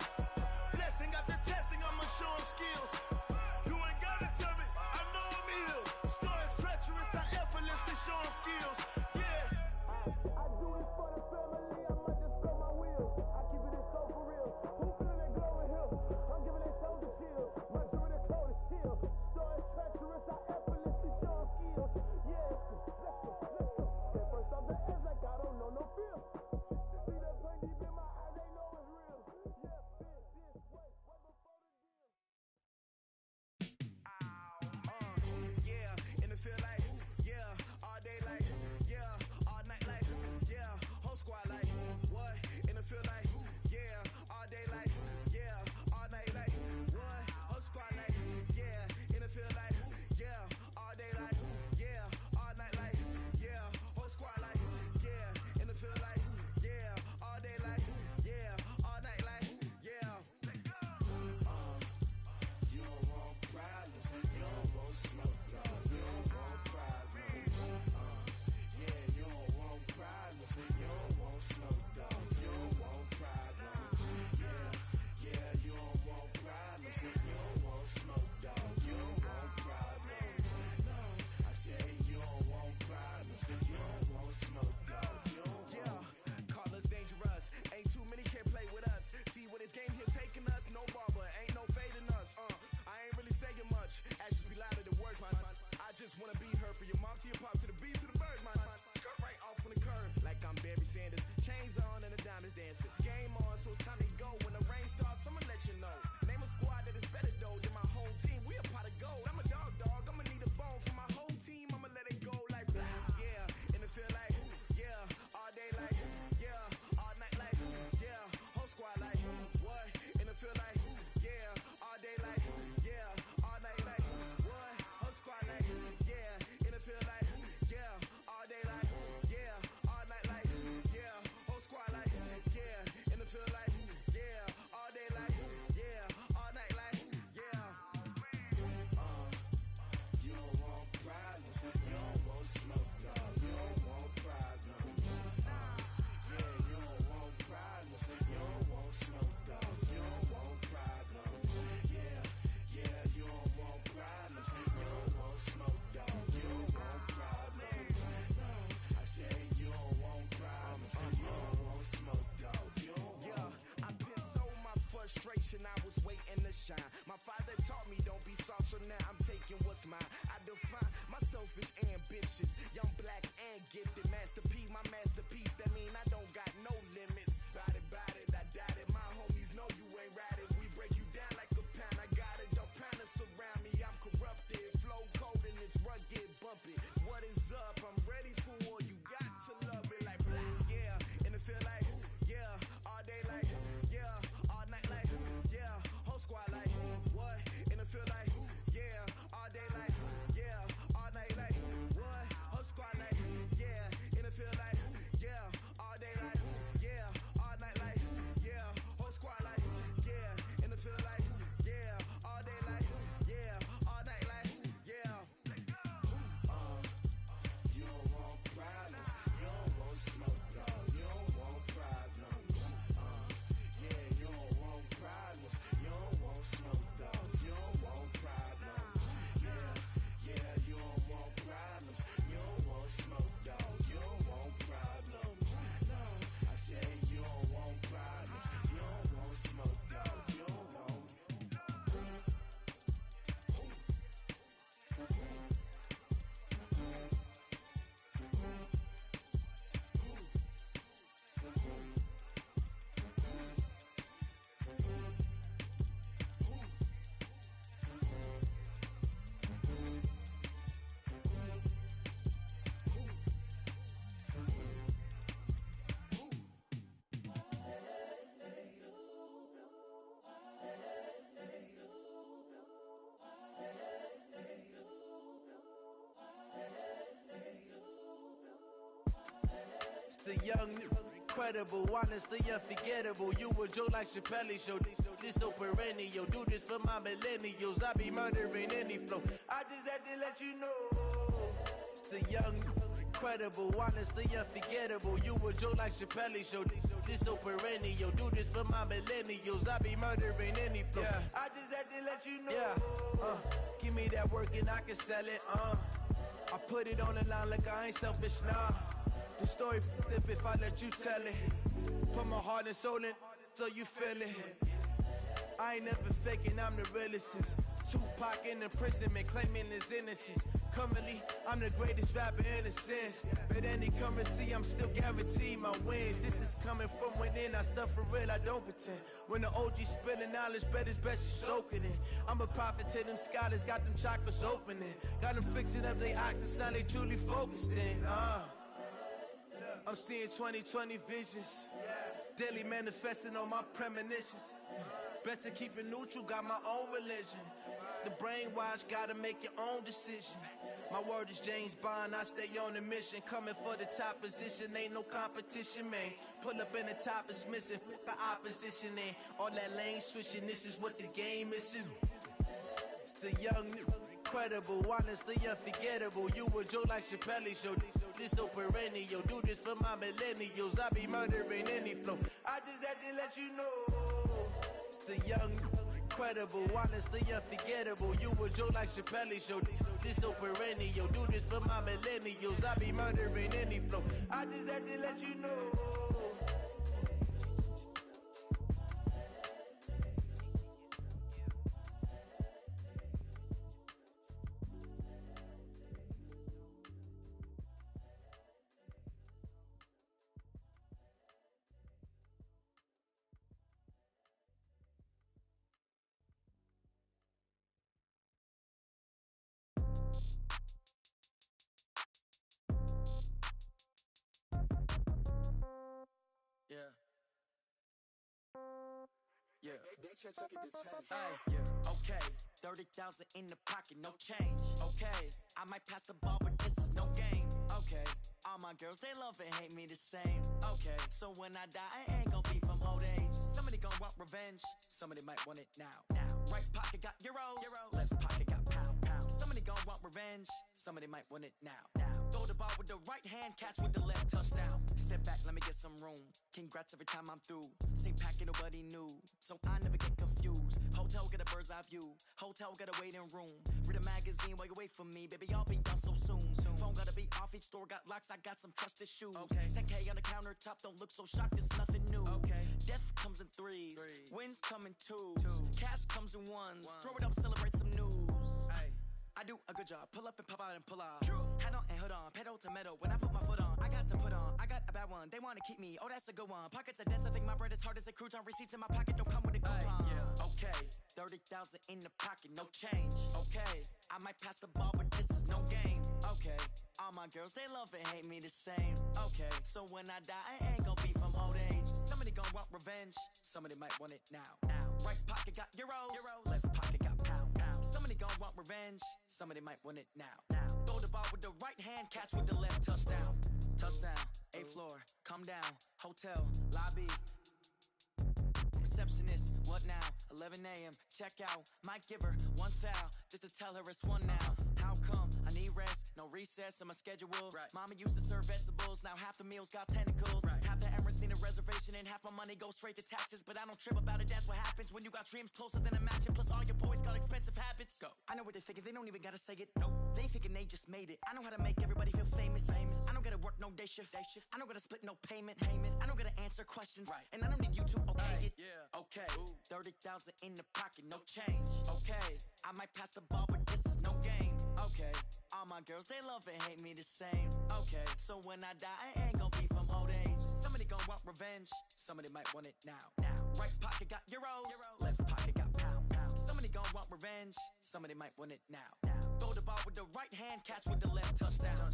Blessing after testing, I'ma show them skills. You ain't gotta tell me, I know I'm ill. Stories treacherous, I effortlessly show them skills. Yeah. I do this for the family, I might just blow my wheel. I keep it so for real. Who feeling that glowing hill? I'm giving they soldier chills. My jewelry code is chill. Stories treacherous, I effortlessly show them skills. Yeah, let's go. Get first off the edge like I don't know no feel. See that pain deep in my eyes, they know it's real. Yeah, been this way, right before the deal. Yeah, and it feel like, yeah, all day like, yeah, all night like, yeah, whole squad like. young, incredible, honestly unforgettable. You a joke like Chappelle Show. This so perennial. Do this for my millennials. I be murdering any flow. I just had to let you know. It's the young, incredible, honestly unforgettable. You a joke like Chappelle Show. This so perennial. Do this for my millennials. I be murdering any flow. Yeah. I just had to let you know. Yeah. Give me that work and I can sell it. I put it on the line like I ain't selfish, nah. The story flip if I let you tell it. Put my heart and soul in so you feel it. I ain't never faking, I'm the realest since Tupac in imprisonment, claiming his innocence. Currently, I'm the greatest rapper in a sense. But any currency, I'm still guaranteed my wins. This is coming from within, I stuff for real, I don't pretend. When the OG spilling knowledge, bet it's best you soak it in. I'm a prophet to them scholars, got them chakras opening. Got them fixing up their octaves, now they truly focused in. I'm seeing 2020 visions. Daily manifesting on my premonitions. Best to keep it neutral, got my own religion. The brainwash, gotta make your own decision. My word is James Bond, I stay on a mission. Coming for the top position, ain't no competition, man. Pull up in the top is missing, the opposition ain't. All that lane switching, this is what the game is. It's the young, incredible, honestly unforgettable. You a joke like Chappelle Show. This so perennial. Do this for my millennials. I be murdering any flow. I just had to let you know. It's the young, incredible, honestly unforgettable. You a joke like Chappelle Show. This so perennial. Do this for my millennials. I be murdering any flow. I just had to let you know. Okay, 30,000 in the pocket, no change. Okay, I might pass the ball, but this is no game. Okay, all my girls, they love and hate me the same. Okay, so when I die, I ain't gon' be from old age. Somebody gon' want revenge, somebody might want it now. Right pocket got euros, left pocket got pound. Somebody gon' want revenge, somebody might want it now. Throw the ball with the right hand, catch with the left, touchdown. Step back, let me get some room. Congrats every time I'm through. Same packet, nobody knew, so I never get confused. Hotel get a bird's eye view, hotel get a waiting room. Read a magazine while you wait for me, baby, I'll be done so soon. Phone gotta be off, each store got locks, I got some trusted shoes. 10K on the countertop, don't look so shocked, it's nothing new. Death comes in threes, wins come in twos, cash comes in ones. Throw it up, celebrate some news. I do a good job, pull up and pop out and pull out. Head on and hood on, pedal to metal. When I put my foot on, I got to put on. I got a bad one, they wanna keep me, oh that's a good one. Pockets are dense, I think my bread is hard as a crouton. Receipts in my pocket don't come with a coupon. Okay, 30,000 in the pocket, no change. Okay, I might pass the ball, but this is no game. Okay, all my girls, they love and hate me the same. Okay, so when I die, I ain't gon' be from old age. Somebody gon' want revenge, somebody might want it now. Right pocket got euros, left pocket got pound. Somebody gon' want revenge, somebody might want it now. Throw the ball with the right hand, catch with the left, touchdown. Touchdown, 8th floor, come down, hotel, lobby. Receptionist, what now? 11 a.m., check out. Might give her one foul, just to tell her it's one now. How come? I need rest, no recess in my schedule. Mama used to serve vegetables, now half the meals got tentacles. Half the Emirates need a reservation and half my money goes straight to taxes. But I don't trip about it, that's what happens when you got dreams closer than a mansion. Plus all your boys got expensive habits. Go. I know what they're thinking, they don't even gotta say it. Nope. They thinking they just made it. I know how to make everybody feel famous. I don't gotta work no day shift. I don't gotta split no payment. I don't gotta answer questions. And I don't need you to okay it. Okay, 30,000 in the pocket, no change. Okay, I might pass the ball, but this is no game. Okay, all my girls, they love and hate me the same. Okay, so when I die, I ain't gon' be from old age. Somebody gon' want revenge, somebody might want it now. Right pocket got euros, left pocket got pound. Somebody gon' want revenge, somebody might want it now. Throw the ball with the right hand, catch with the left, touchdown.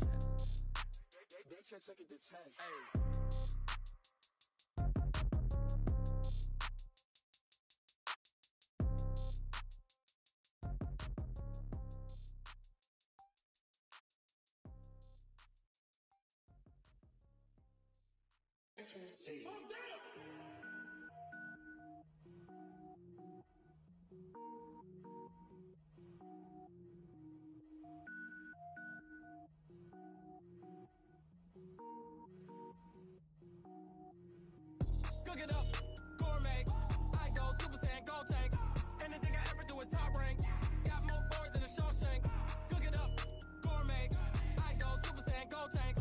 They check it to 10. Cook it up, gourmet. I go Super Saiyan, gold tank. Anything I ever do is top rank. Got more boys than a Shawshank. Cook it up, gourmet. I go Super Saiyan, gold tank.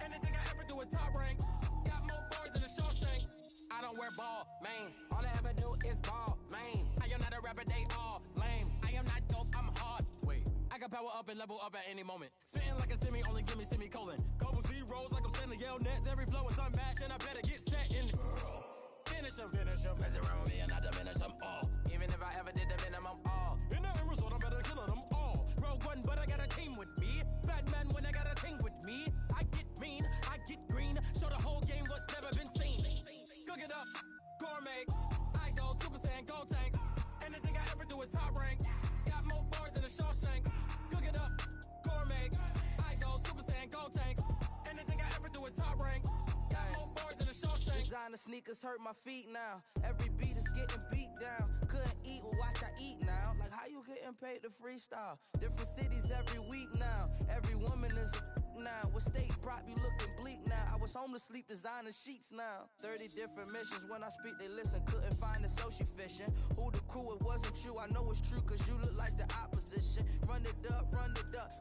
Anything I ever do is top rank. Got more boys than a Shawshank. I don't wear ball mains. All I ever do is ball main. I am not a rapper, they all lame. I am not dope, I'm hard. Wait, I can power up and level up at any moment. Spitting like a semi, only give me semicolon. Couple zeros like I'm sending yell nets. Every flow is unmatched, and I better get set in. Finish 'em. Mess around with me and I diminish them all. Even if I ever did the minimum, all. In the end result, I'm better killing them all. Rogue One, but I got a team with me. Batman when I got a team with me. I get mean, I get green. Show the whole game what's never been seen. Cook it up, gourmet. I go Super Saiyan, gold tank. Anything I ever do is top rank. Got more bars than a Shawshank. Cook it up, gourmet. I go Super Saiyan, gold tank. Anything I ever do is top rank. Got more bars than a Shawshank. Designer sneakers hurt my feet now. Every beat is getting beat down. Couldn't eat, well watch I eat now. Like how you getting paid to freestyle? Different cities every week now. Every woman is a now. What state prop you looking bleak now? I was home to sleep designer sheets now. 30 different missions. When I speak they listen. Couldn't find the social fishing. Who the crew, it wasn't you. I know it's true cause you look like the opposition. Run it up,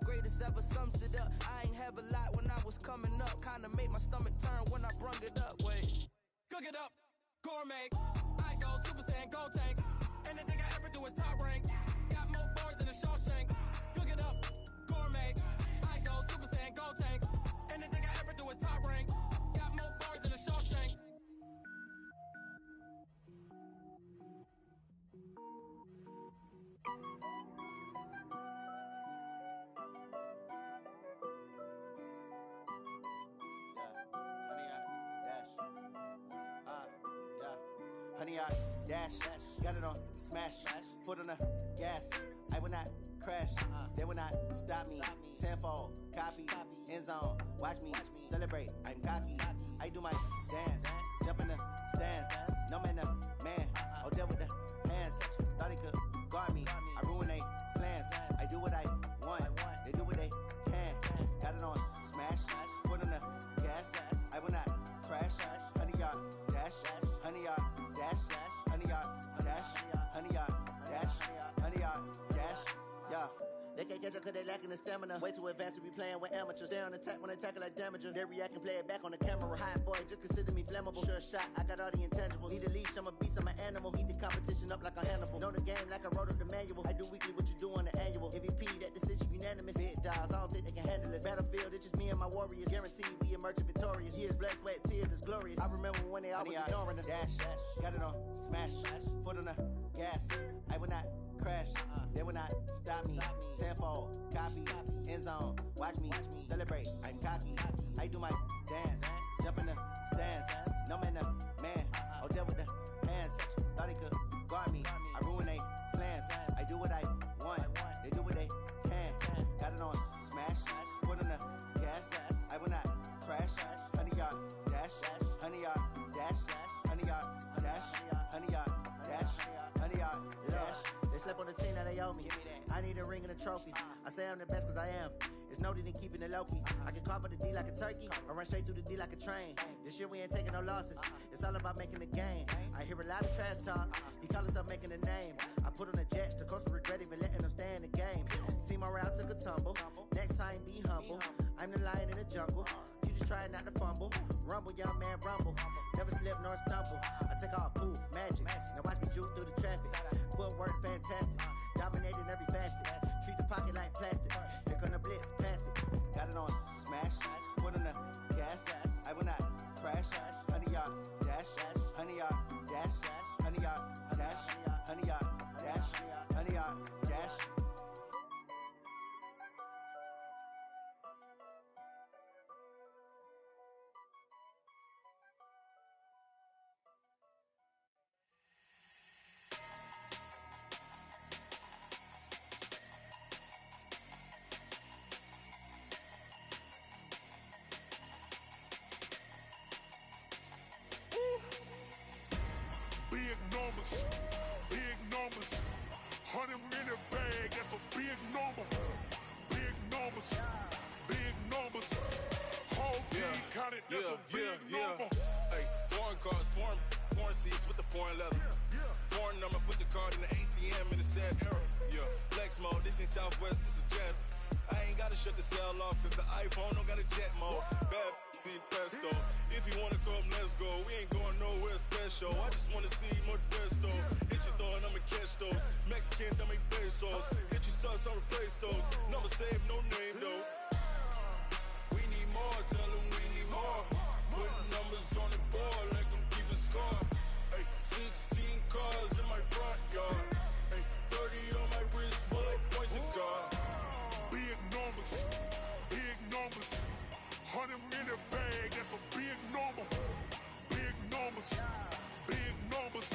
greatest ever sums it up. I ain't have a lot when I was coming up. Kinda made my stomach turn when I brung it up. Wait. Cook it up, gourmet. I go Super Saiyan, gold tank. Anything I ever do is top rank. Got more bars than a Shawshank. Cook it up, gourmet. I go Super Saiyan, gold tank. Anything I ever do is top rank. Got more bars than a Shawshank. Honey, I dash, got it on smash, foot on the gas. I will not crash, they will not stop me. Tenfold, copy, end zone, watch me celebrate. I'm cocky, I do my dance, jump in the stands. No man, man, oh deal with the hands. Thought he could guard me, I ruin they plans. I do what I want, they do what they can. Got it on smash, foot on the gas. I will not crash, honey, y'all dash, honey, y'all dash, honey, y'all dash, honey, y'all dash, honey, y'all dash, yeah. They can't catch up cause they lacking the stamina. Way too advanced to be playing with amateurs. Stay on attack when they tackle like damager. They react and play it back on the camera. Hot boy, just consider me flammable. Sure shot, I got all the intangibles. Need a leash, I'm a beast, I'm an animal. Eat the competition up like a Hannibal. Know the game like I wrote up the manual. I do weekly what you do on the annual. MVP, that decision unanimous. Big dials, I don't think they can handle it. Battlefield, it's just me and my warriors. Guaranteed we emerge victorious. Years, blood, sweat, tears is glorious. I remember when they always ignoring us. Dash, got it on smash, foot on the gas. I will not crash, they will not stop me. Tenfold, copy, end zone, watch me celebrate. I'm cocky, I do my dance, jump in the stands. No man, man, oh deal with the hands. Thought he could guard me, I ruin they plans. I do what I want, they do what they can. Got it on smash, foot on the gas. I will not crash, honey, y'all dash, honey, y'all dash, honey, y'all dash, honey, y'all dash, honey, y'all dash. They slept on the team that they owe me. I need a ring and a trophy. I say I'm the best cause I am. It's no need in keeping it low-key. I can carve up the D like a turkey or run straight through the D like a train. This year we ain't taking no losses. It's all about making the game. I hear a lot of trash talk. He call himself making a name. I put on the jets. The coach regret even letting them stay in the game. Team morale took a tumble. Next time be humble. I'm the lion in the jungle. You just trying not to fumble. Rumble, young man, rumble. Never slip nor stumble. I take off, poof, magic. Now watch me juke through the traffic. Footwork fantastic. Dominating every facet. Treat the pocket like plastic. Here come the blitz, pass it. Got it on smash. Foot on the gas. I will not crash. Honey, y'all dash. Honey, y'all dash. Honey, y'all dash. Honey, y'all dash. Honey, y'all dash. counted, that's a big number. Hey, foreign cars, foreign seats with the foreign leather. Foreign number, put the card in the ATM in a sad era. Yeah, flex mode, this ain't Southwest, this is Jet. I ain't gotta shut the cell off, cause the iPhone don't got a jet mode. Bad being pesto. If you wanna come, let's go. We ain't going nowhere special. I just wanna see Modesto. Hit your thought, I'ma catch those. Mexican, don't make pesos. Hit your sauce, I'll replace those. Number save, no name though. We need more, tell them we need more. Putting numbers on the board, like them keep a score. Hey, 16 cars in my front yard. Hey, 30 on my wrist, while I point to God. Big numbers, big numbers. 100 in the bag, that's a big number. Big numbers, big numbers.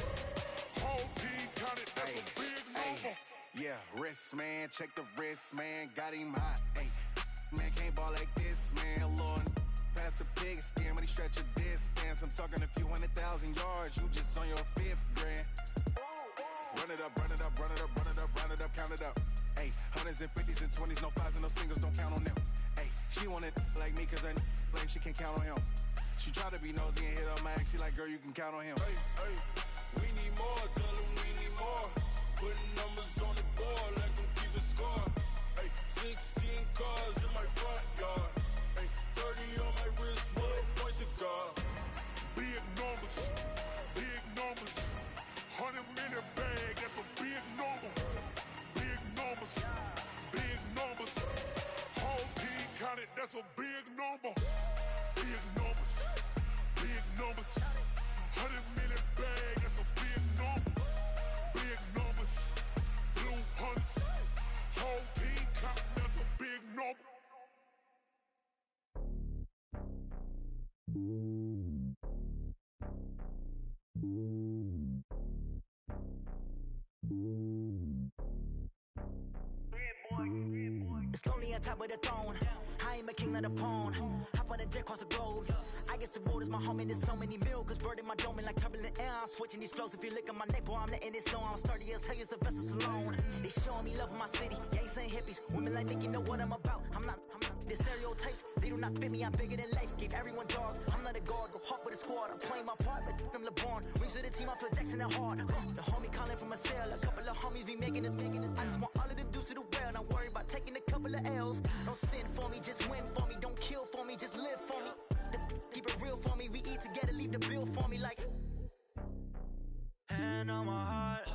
Whole team counted, that's a big number. Yeah, wrist man, check the wrist man, got him hot. Ay, man can't ball like this, man. Lord, past the pig skin when he stretch a distance. I'm talking a few 100,000 yards, you just on your 5th grand. Run it up, run it up, run it up, run it up, run it up, count it up. Ay, 100s and 50s and 20s, no 5s and no singles, don't count on them. Ay, she want it like me, cause I like she can't count on him. She try to be nosy and hit up my ex, she like, girl, you can count on him. Hey, hey, we need more, tell them we need more. Putting numbers on the board, like them keep a score. Hey, 16 cars in my front yard. Hey, 30 on my wrist, while I point to God. Big numbers, big numbers. 100 in the bag, that's a big number. Big numbers, big numbers. Whole team counted, that's a big number. Big numbers, big numbers. 100 in the bag, that's a big number. Big numbers, blue hunts. Whole team counted, that's a big number. It's lonely on top of the throne. I ain't a king of the pawn. Hop on a jet across the globe. I guess the road is my home and there's so many milkers burning my dome like turbulent air. I'm switching these flows. If you look at my neck, boy, I'm letting it slow. I'm sturdy as hell, as a vessel alone. They showing me love in my city. Gangs and hippies. Women like Nick, you know what I'm about. I'm not the stereotypes. They do not fit me. I'm bigger than life. Give everyone jobs. I'm not a guard. Go hawk with a squad. I'm playing my part, but I'm LeBron. Wings of the team, I feel Jackson and hard. The homie calling from a cell. A couple of homies be making it. I just want all of them dudes to the well. Not worry about taking a couple of L's. Don't sin for me, just win for me. Don't kill for me, just live for me. Keep it real for me. We eat together, leave the bill for me like. Hand on my heart,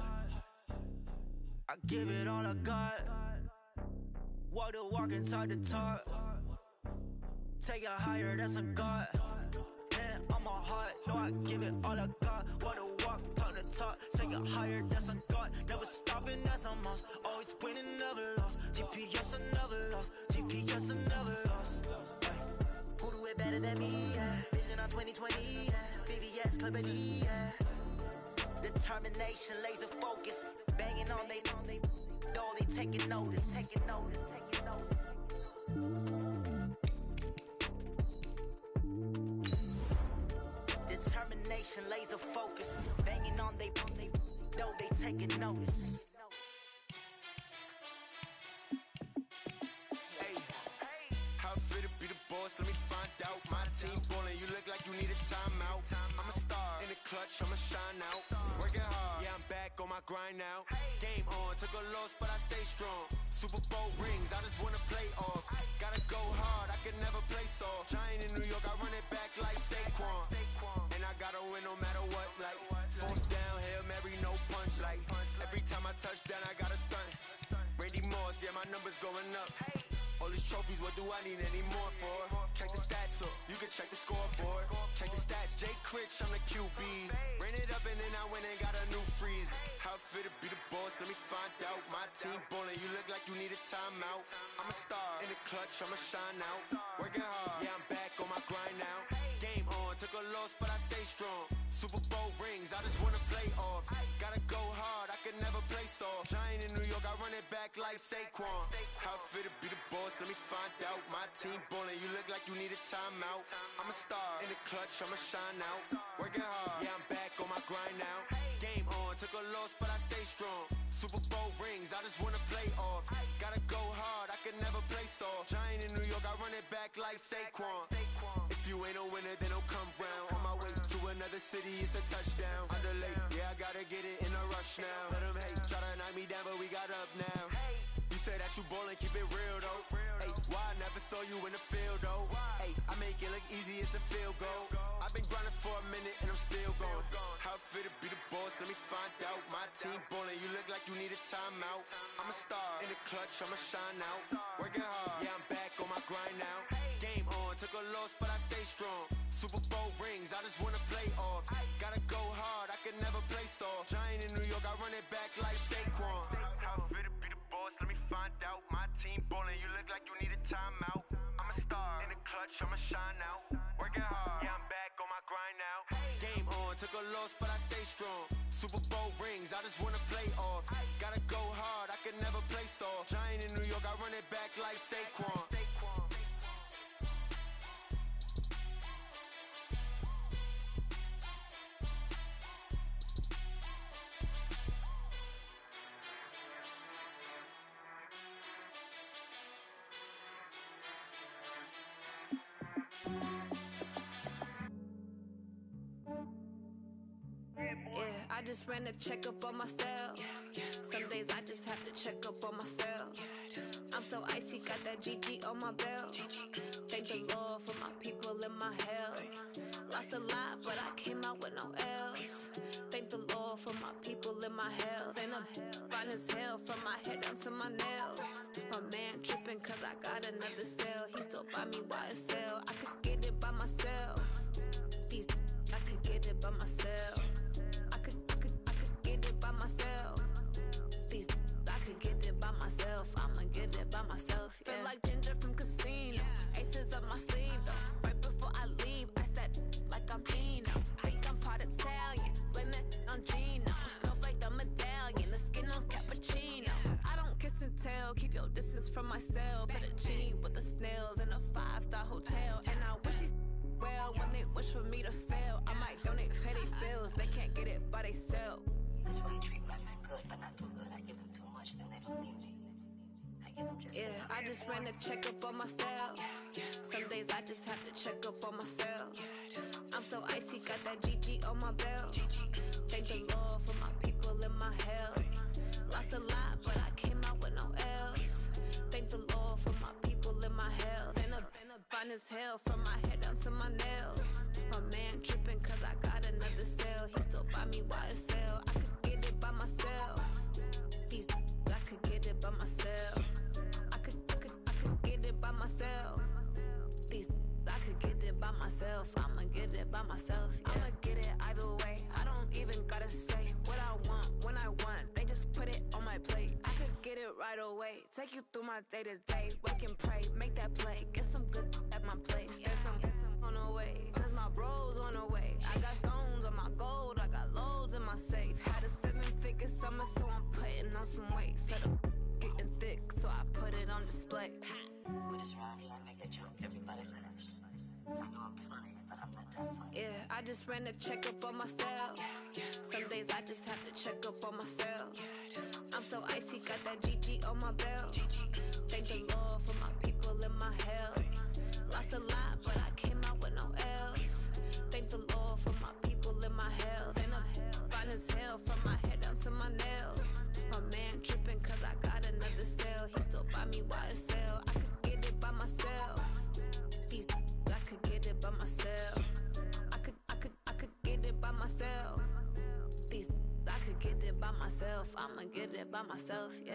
I give it all I got. Walk the walk and talk the talk. Take it higher, that's a God. Hand on my heart, no, I give it all I got. Walk the walk, talk the talk. Take it higher, that's a God. Never stopping, that's a must. Always winning, never lost. GPS, I never lost. GPS, I never lost. Who do it better than me? Yeah. Vision on 2020. Yeah. VVS, Clarity. Yeah. Determination, laser focus. Banging on they door, they taking notice. Taking notice. Taking notice. Determination, laser focus. Banging on they door, they taking notice. Let me find out. My team ballin', you look like you need a timeout. I'm a star in the clutch, I'ma shine out. Working hard, yeah, I'm back on my grind now. Game on, took a loss, but I stay strong. Super Bowl rings, I just wanna play off. Gotta go hard, I can never play soft. Giant in New York, I run it back like Saquon. And I gotta win no matter what, like fourth down, Hail Mary, no punch. Like every time I touch down, I gotta stunt. Randy Moss, yeah, my numbers going up. All these trophies, what do I need any more for? Check the stats up, you can check the scoreboard. Check the stats, Jay Critch, I'm the QB. Ran it up and then I went and got a new freeze. How it feel to be the boss, let me find out. My team ballin', you look like you need a timeout. I'm a star in the clutch, I'ma shine out. Working hard, yeah, I'm back on my grind now. Game on, took a loss, but I stay strong. Super Bowl rings, I just wanna play off. Gotta go hard, I can never play soft. Giant in New York, I run it back back like Saquon. How fit to be the boss, let me find out. My team ballin', you look like you need a timeout. I'm a star, in the clutch, I'ma shine out. Working hard, yeah, I'm back on my grind now. Game on, took a loss, but I stay strong. Super Bowl rings, I just wanna play off. Gotta go hard, I can never play soft. Giant in New York, I run it back like Saquon. If you ain't a winner, then don't come round. On my way to another city, it's a touchdown. Under late, yeah, I gotta get it in a rush now. Let them hate, try to knock me down, but we got up now. You say that you ballin', keep it real though. Ay, why I never saw you in the field though? Ay, I make it look easy, it's a field goal. I've been grinding for a minute and I'm still going. How fit to be the boss, let me find out. My team ballin', you look like you need a timeout. I'm a star, in the clutch, I'ma shine out. Working hard, yeah, I'm back on my grind now. Game on, took a loss, but I stay strong. Super Bowl rings, I just wanna play off. Gotta go hard, I can never play soft. Giant in New York, I run it back like Saquon. How fit to be the boss, let me find out. My team ballin', you look like you need a timeout. I'm a star, in the clutch, I'ma shine out. Working hard, yeah, I'm back on my grind now. Game on, took a loss, but I stay strong. Super Bowl rings, I just wanna play off. Gotta go hard, I can never play soft. Giant in New York, I run it back like Saquon. I just ran a checkup on myself. Some days I just have to check up on myself. I'm so icy, got that GG on my belt. Thank the Lord for my people and my health. Lost a lot, but I came out with no L's. Thank the Lord for my people and my health. And I'm fine as hell from my head down to my nails. My man tripping cause I got another cell. He still buy me YSL. I could get it by myself. These I could get it by myself. I could get it by myself. These I could get it by myself. I'ma get it by myself. Yeah. Feel like Ginger from Casino. Aces up my sleeve though. Right before I leave, I said like I'm Dino. Think I'm part Italian. Blame it on Gino. Snowflake the medallion. The skin on cappuccino. I don't kiss and tell. Keep your distance from myself. Fettuccine with the snails in a 5-star hotel. And I wish he's well when they wish for me to fail. I might donate petty bills. They can't get it by themselves. That's why you treat my men good, but not too good. I give them too much, then they don't need me. I give them just enough. I just ran a checkup on myself. Some days I just have to check up on myself. I'm so icy, got that GG on my belt. Thank the Lord for my people and my health. Lost a lot, but I came out with no L's. Thank the Lord for my people and my health. And I'm fine as hell from my head down to my nails. My man tripping cause I got another cell. He still buy me YSL. I could get it by myself. These I could get it by myself. I could get it by myself. These I could get it by myself. I'ma get it by myself. Yeah. I'ma get it either way. I don't even gotta say what I want when I want. They just put it on my plate. I could get it right away. Take you through my day to day. Wake and pray, make that play. Get some good at my place. There's some on the way. Cause my bros on the way. I got stones on my gold. I got loads in my safe. Had a 7-figure summer, so I'm putting on some weight. Set up getting thick, so I put it on display. With this round here, I make a jump. Everybody laughs. I know I'm funny, but I'm not that funny. Yeah, I just ran a checkup on myself. Some days I just have to check up on myself. I'm so icy, got that GG on my belt. Thank the Lord for my people and my health. Lost a lot, but I came out with no L's. Thank the Lord for my people and my health. And I'm fine as hell from my head down to my nails. My man tripping cause I got another cell. He still buy me YSL. I could get it by myself. These I could get it by myself. I could get it by myself. These I could get it by myself. I'ma get it by myself, yeah.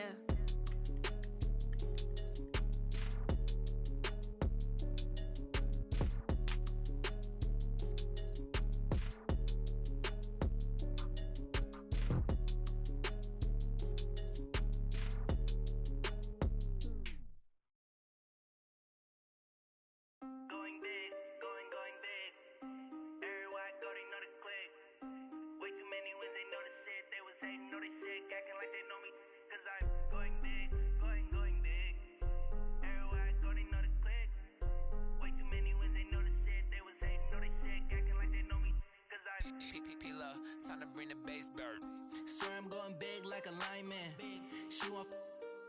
Going P-Lo, time to bring the bass bird. Swear I'm going big like a lineman. She want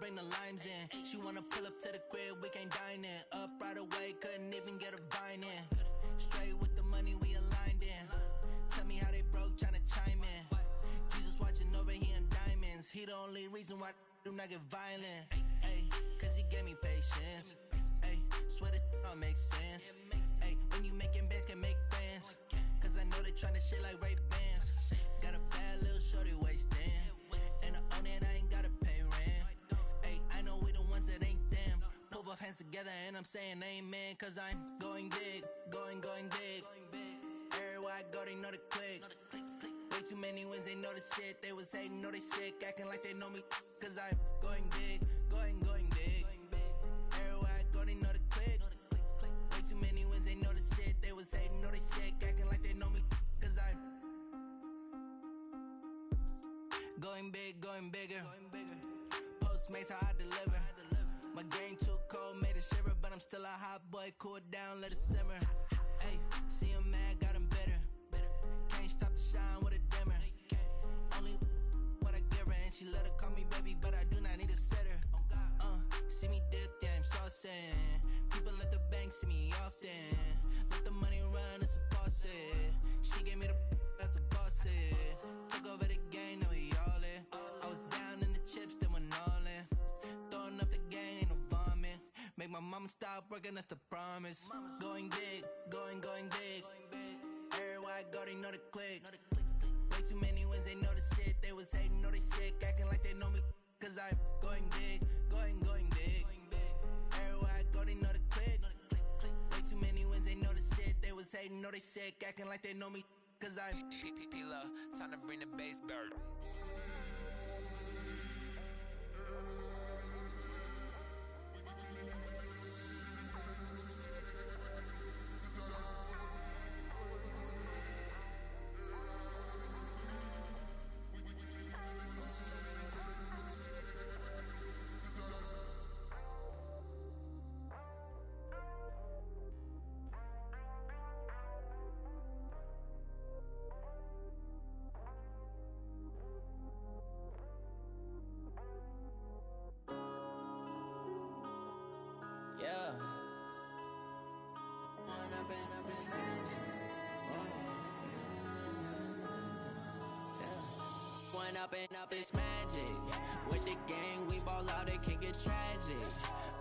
bring the limes in. She wanna pull up to the crib, we can't dine in. Up right away, couldn't even get a vine in. Straight with the money, we aligned in. Tell me how they broke, tryna chime in. Jesus watching over, he in diamonds. He the only reason why I do not get violent. Ay, cause he gave me patience. Ay, swear that all makes sense. Ay, when you making bands, can make friends. Cause I know they tryna shit like Ray-Bans. Got a bad little shorty wasting. And I own it, I ain't gotta pay rent. Ay, I know we the ones that ain't them. Pull both hands together and I'm saying amen. Cause I'm going big, going big. Everywhere I go, they know the click. Way too many wins, they know the shit. They was hating, know they sick, acting like they know me. Cause I'm going big, going big. Everywhere I go, they know the click. Way too many wins, they know the shit. They was hating, know they sick, acting like they know me. Cause I'm going big, going bigger. Postmates how I deliver. My game too cold, made it shiver. But I'm still a hot boy, cool it down, let it simmer. Hey, see him mad, got him bitter. Can't stop the shine with a dimmer. Only what I give her, and she let her call me baby, but I do not need a sitter. See me dip, yeah, I'm saucing. People at the bank see me often. Let the money run, it's a faucet. She gave me the that's a boss it. Took over the game, now we all in. I was down in the chips, then went all in. Throwing up the gang, ain't no vomit. Make my mama stop working, that's the promise. Going big, going big. Everywhere I go, they know the click. Way too many wins, they know the shit. They was hating, know they sick, acting like they know me. Cause I'm going big, going big. Everywhere I go, they know the click. Way too many wins, they know the shit. They was hating, know they sick, acting like they know me. Cause I'm P-Lo, time to bring the bass bird. Yeah. One up and up is magic. With the gang, we ball out, it can get tragic.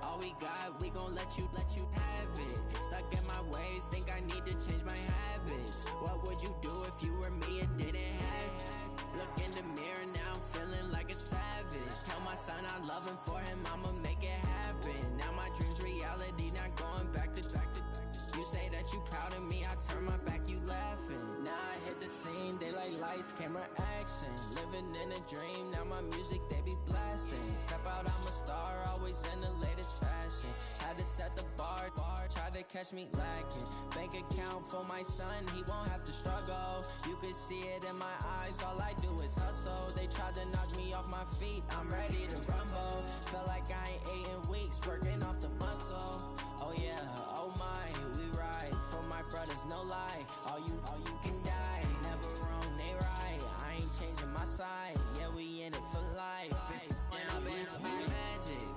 All we got, we gon' let you have it. Stuck in my ways, think I need to change my habits. What would you do if you were me and didn't have it? Look in the mirror, now I'm feeling like a savage. Tell my son I love him, for him I'ma make it happen. Now my dream's reality, not going back to. You say that you proud of me, I turn my back, you laughing. Now I hit the scene, they like lights, camera, action. Living in a dream, now my music, they be blasting. Step out, I'm a star, always in the latest fashion. Had to set the bar, tried to catch me lacking. Bank account for my son, he won't have to struggle. You could see it in my eyes, all I do is hustle. They tried to knock me off my feet, I'm ready to rumble. Feel like I ain't ate in weeks, working off the muscle. Oh yeah, oh my, we ride for my brothers, no lie. All you can die, never wrong, they right. I ain't changing my side, yeah, we in it for life. When I've been magic,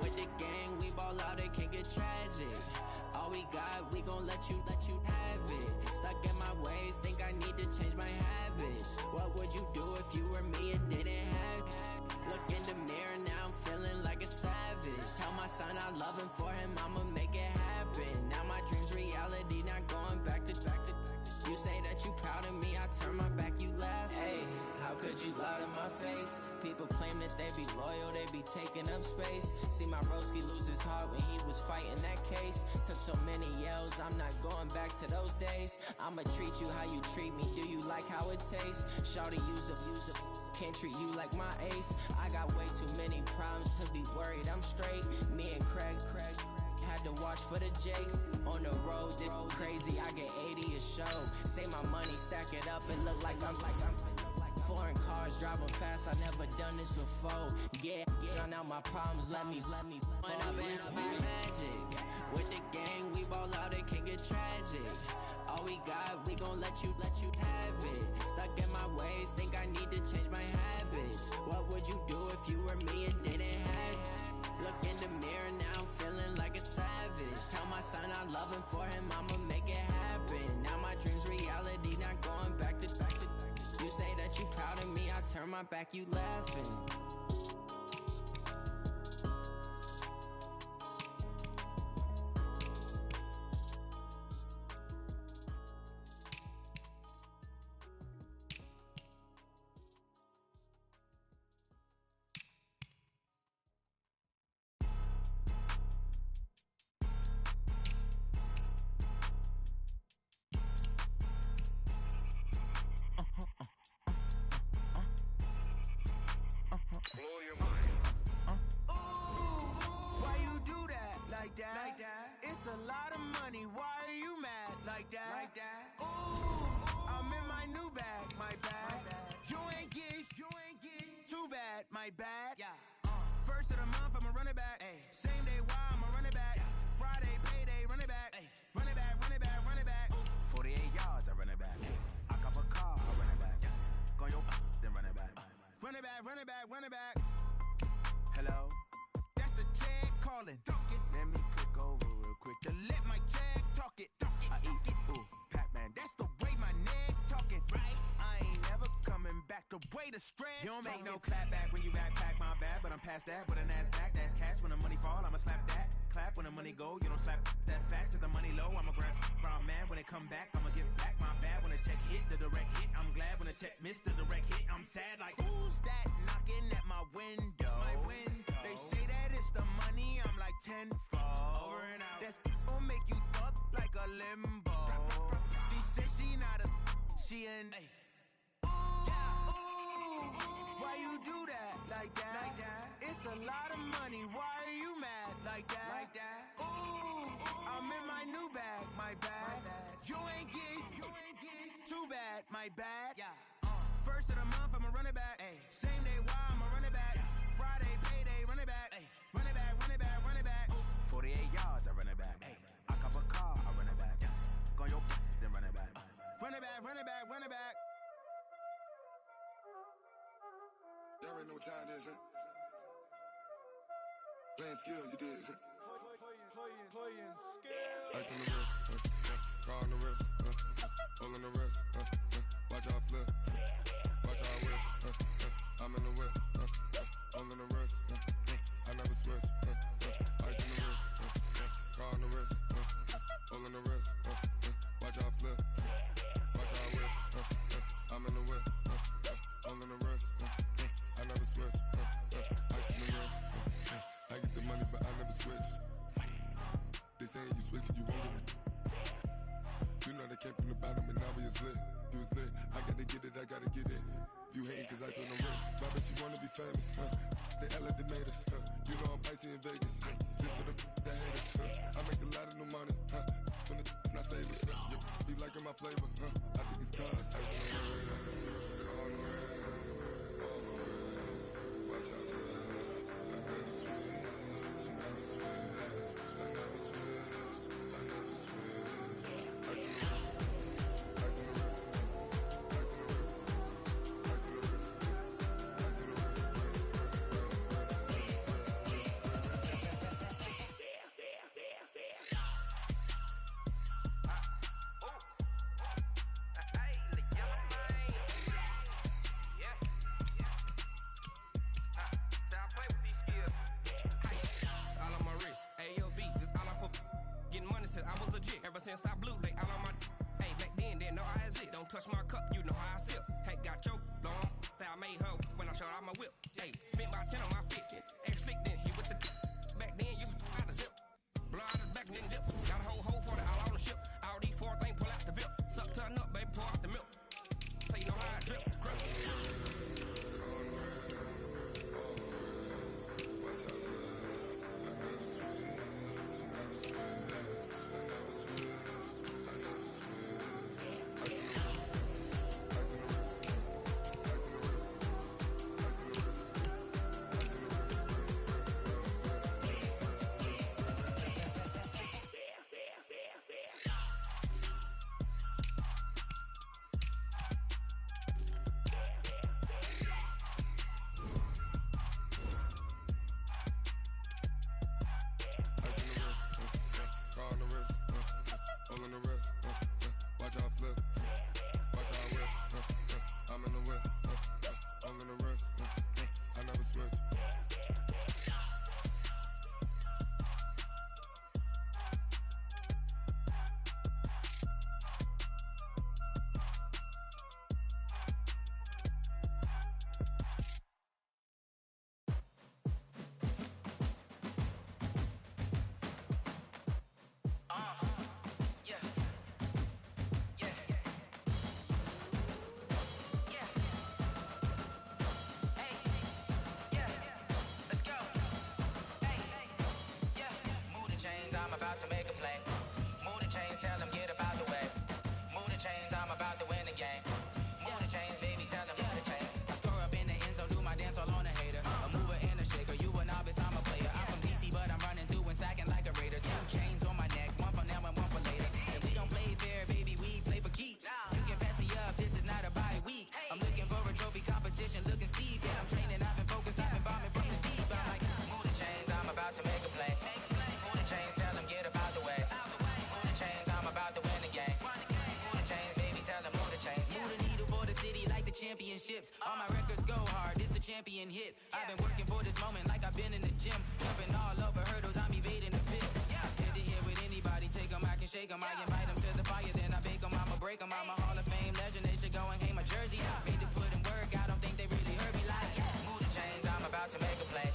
with the gang, we ball out, it can get tragic. All we got, we gon' let you have it. Stuck in my ways, think I need to change my habits. What would you do if you were me and didn't have it? Look in the mirror, now I'm feeling like a savage. Tell my son I love him, for him I'ma make it happen. Now my dream's reality, not going back to. You say that you proud of me, I turn my back, you laugh. Hey, how could you lie to my face? People claim that they be loyal, they be taking up space. See my broski lose his heart when he was fighting that case. Took so many yells, I'm not going back to those days. I'ma treat you how you treat me, do you like how it tastes? Shawty use up, can't treat you like my ace. I got way too many problems to be worried, I'm straight. Me and Craig had to watch for the Jakes. On the road, this crazy, I get 80 a show. Say my money, stack it up, it look like I'm foreign cars cars driving fast, I never done this before. Yeah, drown out my problems, let me. When I been up is magic. With the gang, we ball out, it can get tragic. All we got, we gon' let you have it. Stuck in my ways, think I need to change my habits. What would you do if you were me and didn't have it? Look in the mirror, now I'm feeling like a savage. Tell my son I love him, for him I'ma make it happen. Now my dream's reality, not going back to. You say that you proud of me, I turn my back, you laughing. It's a lot of money, why are you mad like that? Ooh, I'm in my new bag, my bad. You ain't get too bad, my bad. First of the month, I'ma run it back. Same day, why I'ma run it back. Friday, payday, run it back. Run it back, run it back, run it back. 48 yards, I run it back. I cop a car, I run it back. Go your then run it back. Run it back, run it back, run it back. Hello, that's the check calling. Let me click over real quick to let my check talk it. I eat it, ooh, Pac-Man, that's the way my neck talking. Right, I ain't never coming back the way the stress. You don't make no clap back when you backpack, my bad, but I'm past that. With a NASDAQ, that's cash. When the money fall, I'ma slap that. Clap when the money go, you don't slap. That's facts. If the money low, I'ma grab brown man. When it come back, I'ma give back my bad. When the check hit, the direct hit, I'm glad. When the check missed the direct hit, I'm sad. Like, who's that knocking at my window? They say that it's the money, I'm like tenfold. Over and out. That's gon' make you up like a limbo. She said she not a, she an. Why you do that like that? It's a lot of money, why are you mad like that? Ooh, I'm in my new bag, my bad. You ain't get too bad, my bad. First of the month, I'ma run it back. Same day, why I'ma run it back. Friday, payday, run it back. Run it back, run it back, run it back. 48 yards, I run it back. I cop a car, I run it back. Go your then run it back. Run it back, run it back, run it back. Y'all already know what time it is, huh? Playing skills, you did, huh? Playing skills. Ice on the wrist, car on the wrist, hole in the wrist, watch out flip, watch out whip, I'm in the whip, hole in the wrist, I never switch, ice on the wrist, car on the wrist, hole in the wrist, watch out flip, watch out whip, I'm in the whip, hole in the wrist, I never switch, ice on the wrist, I get the money but I never switch. They saying you switch 'cause you won't get it. You know they came from the bottom and now we is lit. You was lit, I gotta get it, I gotta get it. You hating 'cause I on the wrist. My bitch, you wanna be famous, They elevators, You know I'm icy in Vegas, This for the that hate us, I make a lot of new money, When the not savers, be liking my flavor, I think it's cause ice on the wrist, on the wrist, on the wrist. Watch out, cuz I never switch, I never switch. I never switch, I never switch. Ice in the wrist, ice in the wrist, ice in the wrist, ice in the wrist, ice in the wrist, I was legit ever since I blew they all on my. Hey, back then didn't know I exist. Don't touch my cup, you know how I sip. Hey, got your long. Say I made her when I showed out my whip. Hey, spent about 10 on my fit. Ex slick then he with the. Back then used to out the zip. Blow out his back and then dip. Got a whole for the all on the ship. All these 4 things pull out the VIP. Suck to a nut, baby, pour out the milk. So you know how I drip. Crush. all in the wrist. Watch how I flip. Watch how I whip. I'm in the whip. All in the wrist. I never switch. To make a play. Move the chains, tell them get up out the way. Move the chains, I'm about to win the game. Move the chains, baby, tell them move the chains. I score up in the end zone, do my dance all on a hater. A mover and a shaker, you a novice, I'm a player. I'm from DC, but I'm running through and sacking like a raider. 2 chains on my neck, one for now and one for later. And we don't play fair, baby, we play for keeps. You can pass me up, this is not a bye week. I'm looking for a trophy competition, looking steep. Yeah, I'm training, I've been focused, I've been bombing from the deep. I'm like, move the chains, I'm about to make a play. Move the chains, tell them get up out the way. Move the chains, I'm about to win the game. Move the chains, baby, tell them move the chains. Move the needle for the city like the championships. All my records go hard, this a champion hit. I've been working for this moment like I've been in the gym. Jumping all over hurdles, I'm evading the pit. Head to head with anybody, take them, I can shake them. I invite them to the fire, then I bake them, I'ma break them. I'm a Hall of Fame legend, they should go and hang my jersey. Made to put in work, I don't think they really heard me like, move the chains, I'm about to make a play.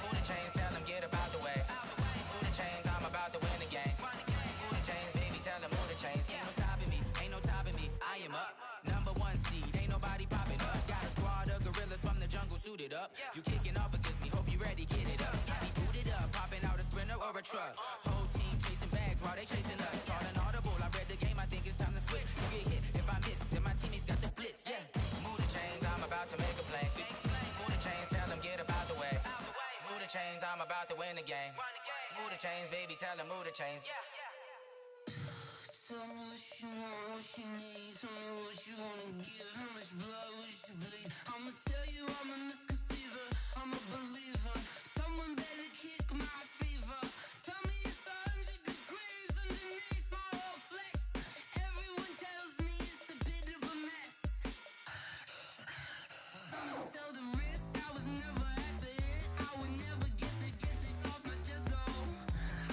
Move the chains, tell them get up out the way. Move the chains, I'm about to win the game. Move the chains, baby, tell them move the chains. Ain't no stopping me, ain't no topping me. I am up, number 1 seed, ain't nobody popping up. Got a squad of gorillas from the jungle suited up. You kicking off against me, hope you ready, get it up. I be booted up, popping out a sprinter or a truck. Whole team chasing bags while they chasing us. Calling audible, I read the game, I think it's time to switch. You get hit if I miss, then my teammates got the blitz, yeah. Move the chains, I'm about to make a play. Move the chains, tell them get up out the way. Move the chains, I'm about to win the game. Move the chains, baby, tell them move the chains. Tell me what you want, what you need. Tell me what you wanna give. How much blood would you bleed? I'ma tell you I'm a misconceiver. I'm a believer. Someone better kick my fever. Tell me it's 100 degrees underneath my whole flesh. Everyone tells me it's a bit of a mess. Someone tell the risk I was never at the end. I would never get the off my chest though.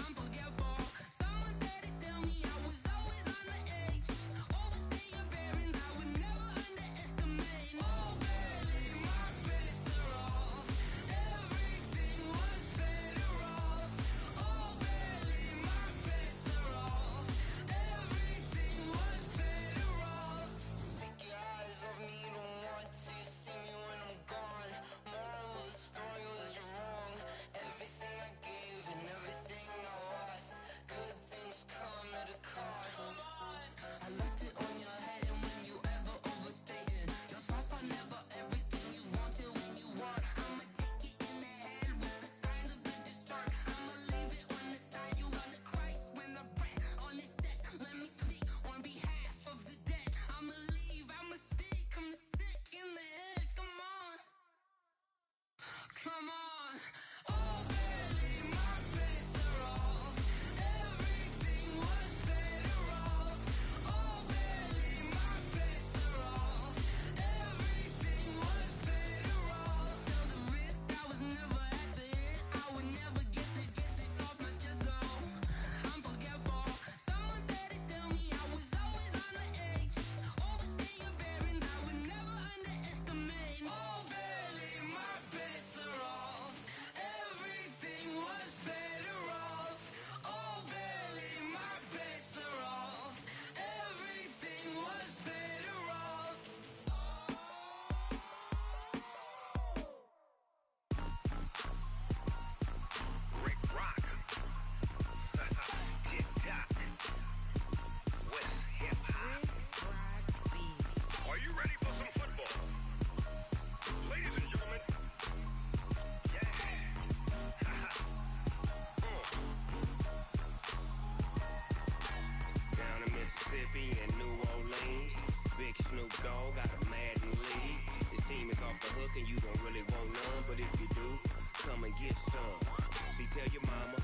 I'm forgetful. Someone better tell me I was always on the edge. Overstay your bearings, I would never underestimate. Oh baby, my bets are off. Everything was better off. Oh baby, my bets are off. Everything was better off. Take your eyes off me, don't want to see me when I'm gone. Moral of the story was you're wrong. Everything I gave and everything I lost. Good things come at a cost. I left it on your head, and when you ever overstay it, your thoughts are never everything you wanted when you want. I'ma take it in the head with the signs of the distort. I'ma leave it on the side. You wanna Christ when the breath on the set. Let me speak on behalf of the dead. I'ma leave, I'ma speak. I'm the sick in the head. Come on, come on. Oh baby, my bets are off. Everything was better off. Oh baby, my bets are off. Everything was better off. Tell the risk I was never at the end. I would never get this off my chest though. I'm forgetful. Someone better tell me I was always on the edge. Overstay your bearings, I would never underestimate. Oh baby, my bets are off. Everything was better off. Oh baby, my bets are off. Everything was better off. Rick Rock. Tick-tock. West hip-hop. Are you ready for some football? Ladies and gentlemen. Yeah. Down in Mississippi and New Orleans, Big Snoop Dogg got a Madden league. His team is off the hook and you don't really want none, but if you do, come and get some. See, tell your mama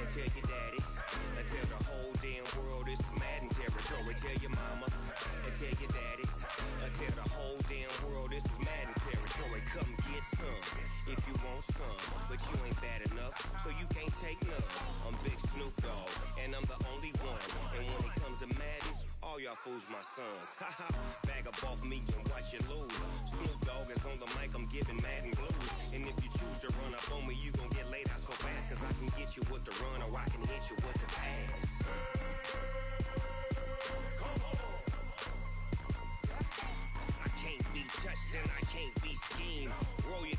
and tell your daddy and tell the whole damn world this is Madden territory. Tell your mama and tell your daddy and tell the whole damn world this is Madden territory. Come get some if you want some, but you ain't bad enough, so you can't take none. I'm Big Snoop Dogg, and I'm the only one. And when it comes to Madden, all y'all fools my sons. Haha, bag up off me and watch you lose. Snoop Dogg is on the mic, I'm giving Madden blues. And if you choose to run up on me, you gon' get laid out so fast, cause I can get you with the run or I can hit you with the pass. I can't be touched and I can't be schemed. Roll you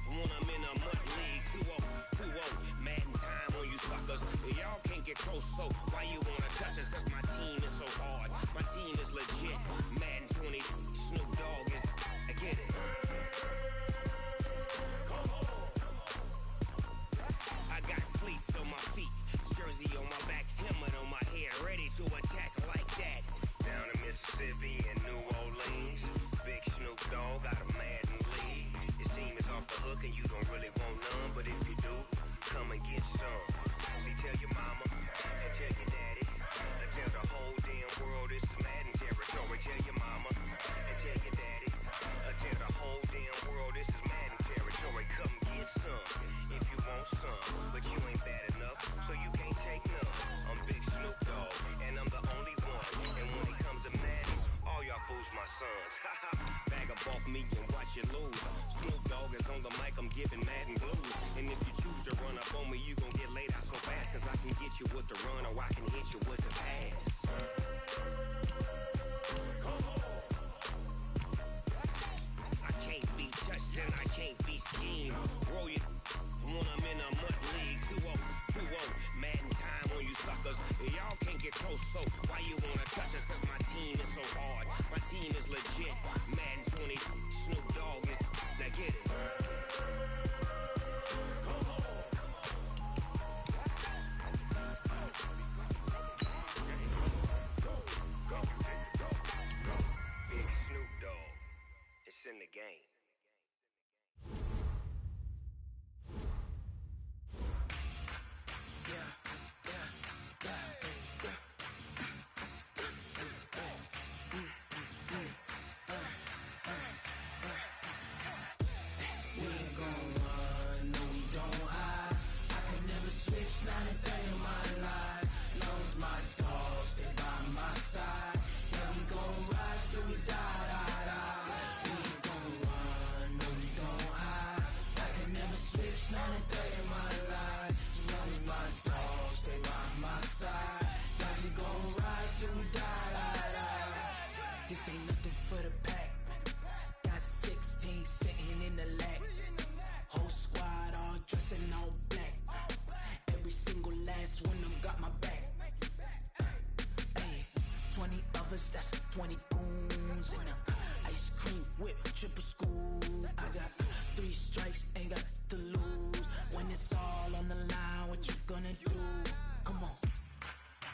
when I'm in a mud league. 2-0, Madden time on you suckers. Y'all can't get close, so why you wanna touch us? Cause my team is so hard, my team is legit. Madden 20, Snoop Dogg is, I get it. I got cleats on my feet, jersey on my back, helmet on my head, ready to attack like that. Down in Mississippi and New Orleans, Big Snoop Dogg got a Madden league. His team is off the hook and you don't really want none, but if you do, come and get some. See, tell your mama and tell your daddy and tell the whole damn world this is Madden territory. Tell your mama and tell your daddy and tell the whole damn world this is Madden territory. Come get some if you want some, but you ain't bad enough, so you can't take none. I'm Big Snoop Dogg, and I'm the only one. And when it comes to Madden, all y'all fools my sons. Haha, bag up off me and watch you lose. Snoop Dogg is on the mic, I'm giving Madden blues. And if you choose to run up on me, you gon' get laid out so fast, cause I can get you with the run or I can hit you with the pass. I can't be touched and I can't be schemed. Roll you when I'm in a mud league. 2-0, Madden time on you suckers. Y'all can't get close, so why you wanna touch us? Cause my team is so hard, my team is legit. Madden 20, Snoop Dogg is, now get it. Big Snoop Dogg, it's in the game. We ain't gon' run, no we don't hide. I can never switch, not a day in my life. Knows my dogs, they by my side. Yeah, we gon' ride till we die, die, die. We ain't gon' run, no we don't hide. I can never switch, not a day in my life. Knows my dogs, they by my side. Yeah, we gon' ride till we die, die, die. This ain't nothing for the pack. Got 16 sitting in the lap. Whole squad all dressing all black. Every single last one of them got my back. Hey, 20 of us, that's 20 goons. And ice cream whip, triple scoop. I got 3 strikes, ain't got to lose. When it's all on the line, what you gonna do? Come on,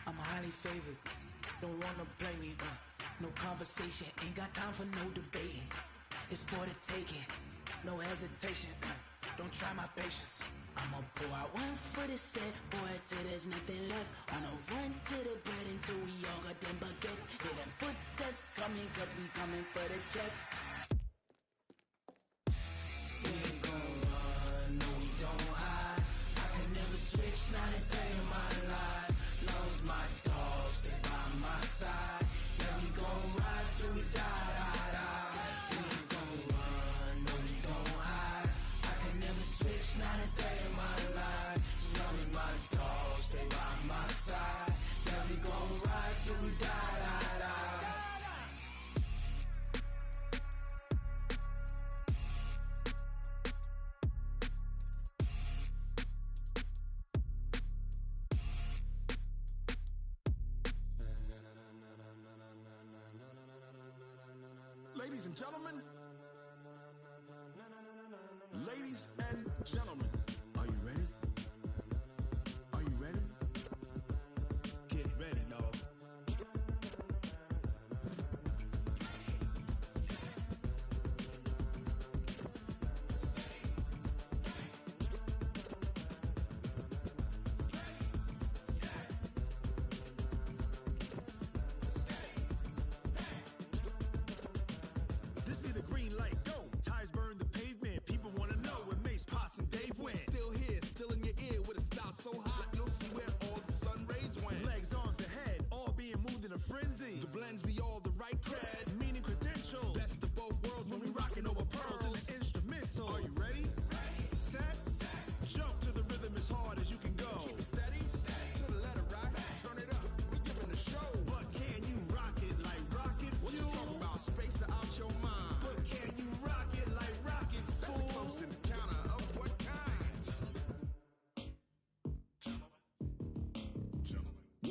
I'm highly favored. Don't wanna blame me, no conversation, ain't got time for no debating. It's for the taking, no hesitation. Don't try my patience. I'ma pour out one for the set, boy, till there's nothing left. On a run to the bread until we all got them baguettes. Hear them footsteps coming, cause we coming for the check. We ain't gon' run, no we don't hide. I can never switch, not a day in my life. Knows my dogs, they by my side. Yeah, we gon' ride till we die, die, die. We ain't gon' run, no we don't hide. I can never switch, not a day in my life. Knows my dogs, they by my side. Yeah, we gon' ride till we die, die, die. Ladies and gentlemen, ladies and gentlemen, are you ready? Are you ready? Get ready, dog.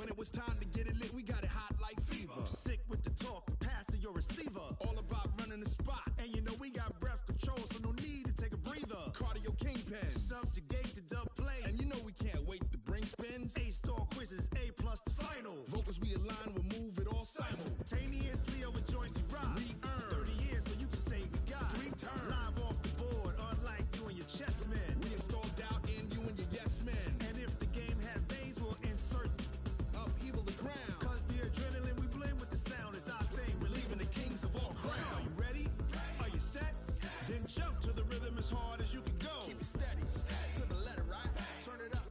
When it was time to get it lit, we got it hot like fever. Sick with the talk, passing your receiver. All about running the spot. And you know we got breath control, so no need to take a breather. Cardio kingpin. Subjugate the dub play. And you know we can't wait to bring spins. A-star quizzes, A+ the final. Vocals we align, we'll move it all simultaneously over joints we rock. We earn 30 years, so you can say we got 3 turns. Live off the board, unlike you and your chess men. We install doubt in you and your yes men. And if the game had veins, we'll insert upheaval the ground. Cause the adrenaline we blend with the sound is our thing. We're leaving the kings of all crowns. So are you ready? Are you set? Then jump to the rhythm as hard as you can go. Keep it steady. To the letter, right? Turn it up.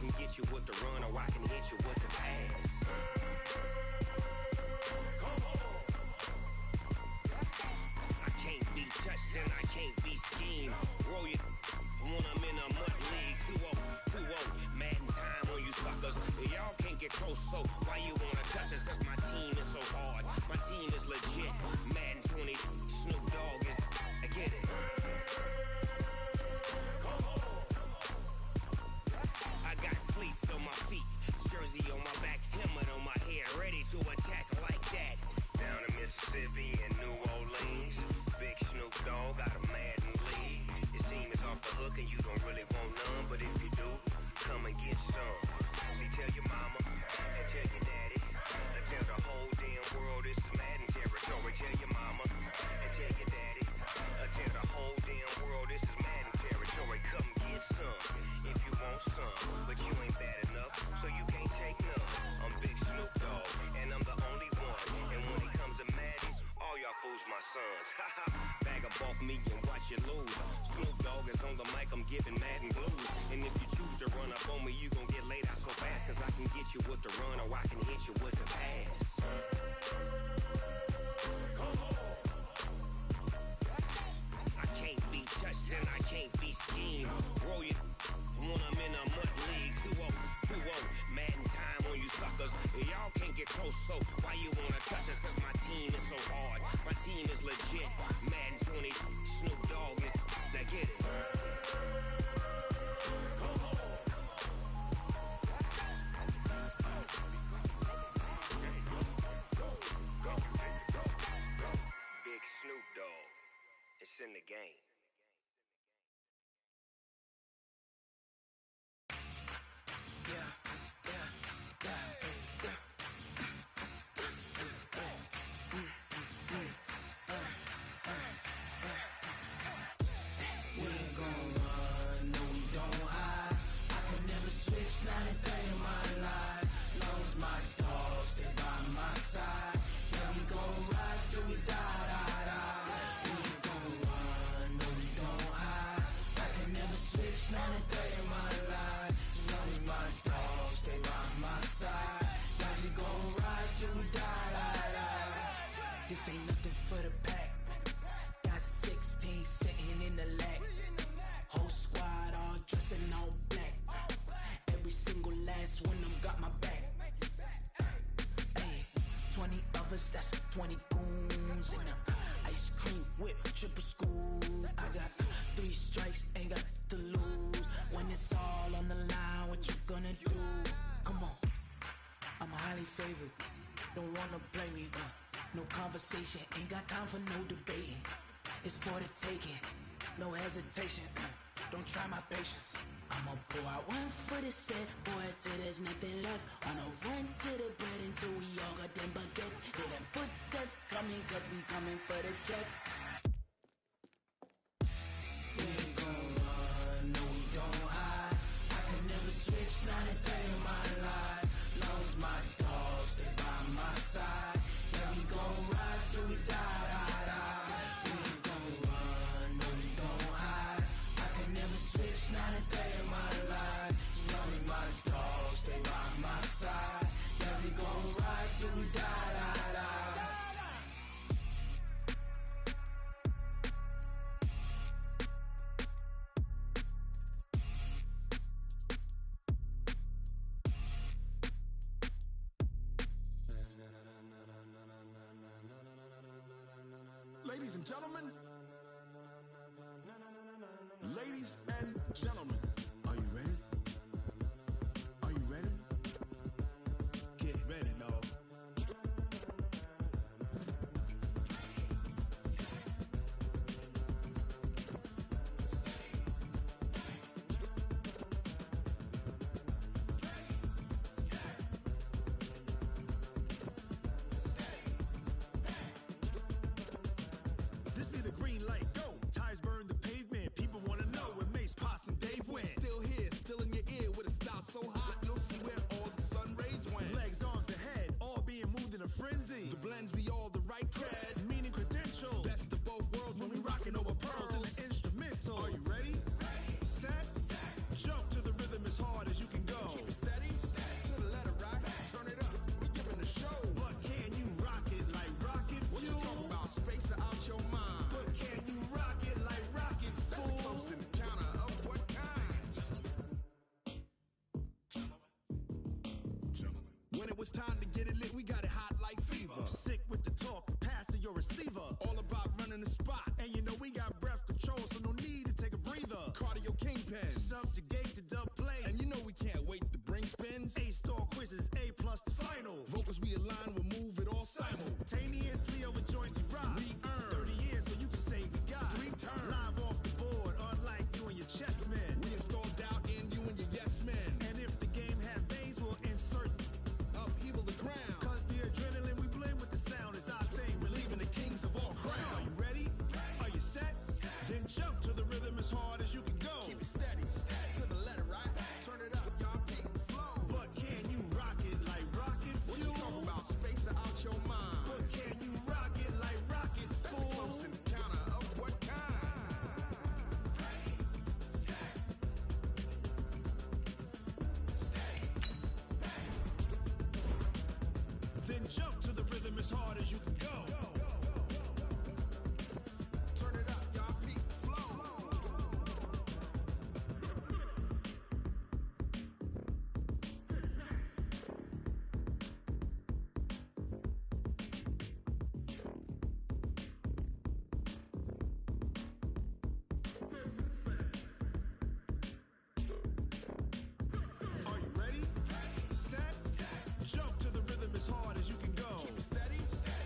can get you with the run or I can hit you with the pass. I can't be touched and I can't be schemed. Roll you when I'm in a mud league. 2-0, Madden time on you suckers. Y'all can't get close, so why you wanna touch us? Cause my team is so hard. My team is legit. Madden 20, Snoop Dogg is. I get it. I got cleats on my feet, jersey on my back, helmet on my head, ready to attack like that. Down in Mississippi and New Orleans, big Snoop Dogg got a Madden league. Your team is off the hook and you don't really want none, but if you do, come and get some. See, tell your mama and tell your daddy, and tell the whole damn world this is Madden territory. Tell your mama and tell your daddy, and tell the whole damn world this is Madden territory. Come get some if you want some, but you ain't bad enough, so you can't take none. I'm Big Snoop Dogg, and I'm the only one. And when it comes to Madden, all y'all fools my sons. Bag up off me and watch you lose. Snoop Dogg is on the mic, I'm giving Madden blues. And if you choose to run up on me, you gon' get laid out so fast. Cause I can get you with the run or I can hit you with the pass. I can't be touched and I can't be schemed. Roll you when I'm in a mud league. 2-0, Madden time on you suckers. Y'all can't get close, so why you wanna touch us? Cause my team is so hard. My team is legit. Madden 20, Snoop Dogg is. Now get it. Big Snoop Dogg. It's in the game. We ain't gon' run, no we don't hide. I could never switch, not a day in my life. Long as my dogs stay by my side. Yeah, we gon' ride till we die, die, die. We ain't gon' run, no we don't hide. I could never switch, not a day in my life. As long as my dogs stay by my side. Yeah, we gon' ride till we die, die, die. This ain't nothing for the pack. Got 16 sitting in the lag. Whole squad all dressed in all black. Every single last one of them got my back. Hey, 20 of us, that's 20 goons in the ice cream whip, triple scoop. I got 3 strikes, ain't got to lose. When it's all on the line, what you gonna do? Come on, I'm highly favored. Don't wanna blame me. No conversation, ain't got time for no debating. It's for the taking, no hesitation. Don't try my patience. I'ma pour out one for the set, boy, till there's nothing left. On a run to the bread until we all got them baguettes. Hear them footsteps coming, cause we coming for the check. We ain't gon' run, no we don't hide. I could never switch, not a day in my life. Long as my dogs stay by my side. Yeah, we gon' ride till we die, die, die. We ain't gon' run, no we don't hide. I could never switch, not a day in my life. As long as my dogs stay by my side. Yeah, we gon' ride till we die, die, die. Ladies and gentlemen, ladies and gentlemen, Are you ready? Are you ready? Get ready, dog. This be the green light, go. Tires burn the pavement. People wanna know where Mace, Poss, and Dave went. When it was time to get it lit, we got it hot like fever. Sick with the talk, passing your receiver. All about running the spot. And you know we got breath control, so no need to take a breather. Cardio kingpin, subjugate the dub play. And you know we can't wait to bring spins. A-star quizzes, A+ the final. Vocals we align, we'll move it all simultaneously over joints and rock. We earn 30 years, so you can say we got 3 turns. Live off the board, unlike you and your chess men. We install doubt in you and your yes men. And if the game had veins, we'll insert upheaval the ground. Cause the adrenaline we blend with the sound is our thing. We're leaving the kings of all crowns. So are you ready? Are you set? Then jump to the rhythm as hard as you can go. Keep it steady, to the letter, right? Turn it up, y'all keep the flow. But can you rock it like rocket fuel? What you talking about? Space out your mind. But can you rock it like rockets, fool? That's a close encounter of what kind? Then jump to the rhythm as hard as you can go. Turn it up, y'all peak flow. Are you ready? Set? Jump to the rhythm as hard as you can go. Keep it steady,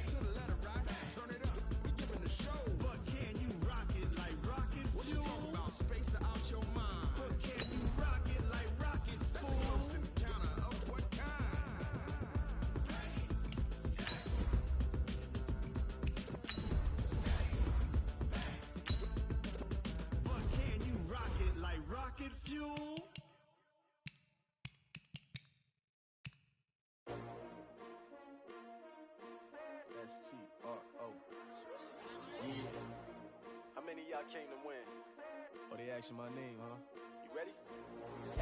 to the letter, right? Turn it up, we giving the show. But can you rock it like rocket fuel? What you talking about? Space out your mind. But can you rock it like rockets, fool? That's a close encounter of what kind? But can you rock it like rocket fuel? S-T-R-O. Yeah. How many of y'all came to win? Oh, they asking my name, huh? You ready?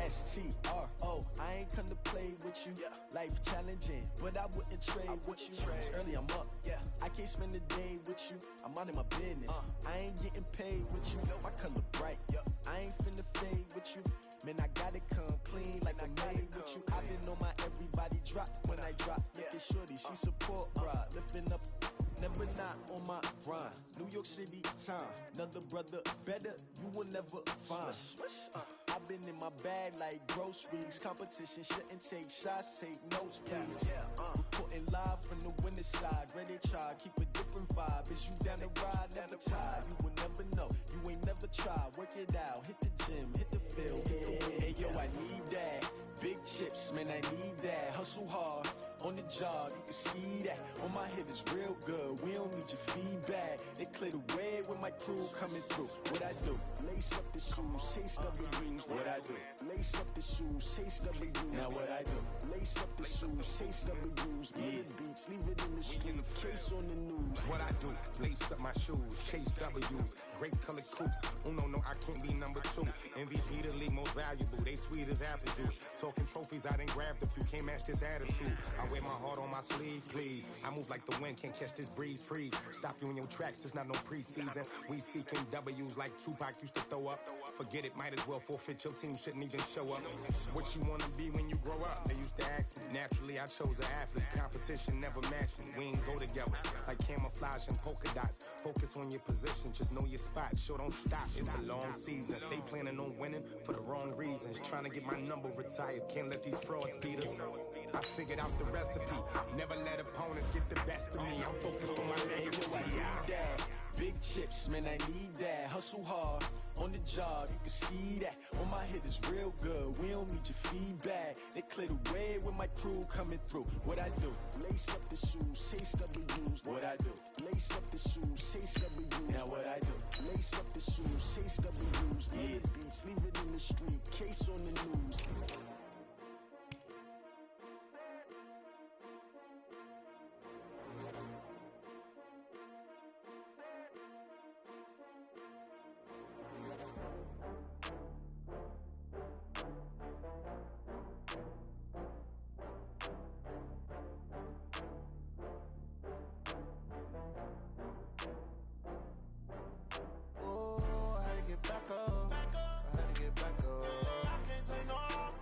S-T-R-O. I ain't come to play with you. Yeah. Life challenging, but I wouldn't trade with you. It's early, I'm up. Yeah. I can't spend the day with you. I'm minding my business. I ain't getting paid with you. My color bright. I ain't finna fade with you. Man, I gotta come clean like I made with you. I've been on my everybody drop when I drop. Look at shorty, she support bride. Lifting up, never not on my grind. New York City time, another brother better, you will never find. I've been in my bag like groceries. Competition shouldn't take shots, take notes, please. Reporting live from the winter side. Ready to try, keep a different vibe. Is you down the ride, never tired. You will never know, you ain't never tried. Work it out, hit the gym, hit the field, hit the win. Hey yo, I need that. Big chips, man, I need that. Hustle hard, on the job, you can see that. On my hit is real good, we don't need your feedback. They clear the way when my crew coming through. What I do? Lace up the shoes, chase W's. What I do? Lace up the shoes, chase W's. Now what I do? Lace up the shoes, chase W's. Yeah. Beats, leave it in the street, case on the news. What I do? Lace up my shoes, chase W's. Great colored coops. Oh no, I can't be number 2. MVP the league most valuable. They sweet as apple juice. Talking trophies, I done grabbed a few. Can't match this attitude. I wear my heart on my sleeve, please. I move like the wind, can't catch this breeze, freeze. Stop you in your tracks, it's not no preseason. We seeking W's like Tupac used to throw up. Forget it, might as well forfeit. Your team shouldn't even show up. What you wanna be when you grow up? They used to ask me. Naturally, I chose an athlete. Competition never matched me. We ain't go together like camouflage and polka dots. Focus on your position, just know your spot. Sure, don't stop. It's a long season. They planning on winning for the wrong reasons. Trying to get my number retired. Can't let these frauds beat us. I figured out the recipe. Never let opponents get the best of me. I'm focused on my legacy. I need that. Big chips, man, I need that. Hustle hard, on the job, you can see that. On my hit is real good, we don't need your feedback. They clear the way when my crew coming through. What I do? Lace up the shoes, chase W's. What I do? Lace up the shoes, chase W's. Now what I do? Lace up the shoes, chase W's. Yeah. Beats, leave it in the street, case on the news. Back up. I had to get back up. I can't take no loss.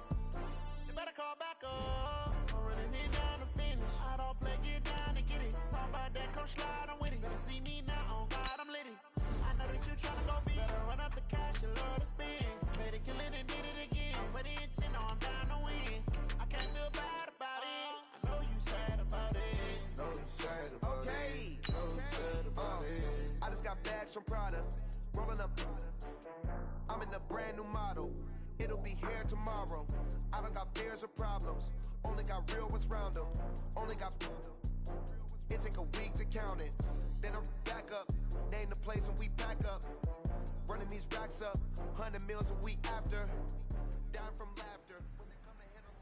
got bags from Prada. Rolling up. I'm in a brand new model. It'll be here tomorrow. I don't got fears or problems. Only got real ones round them. Only got. It take a week to count it. Then I'm back up. Name the place and we pack up. Running these racks up. 100 meals a week after. Down from laughter.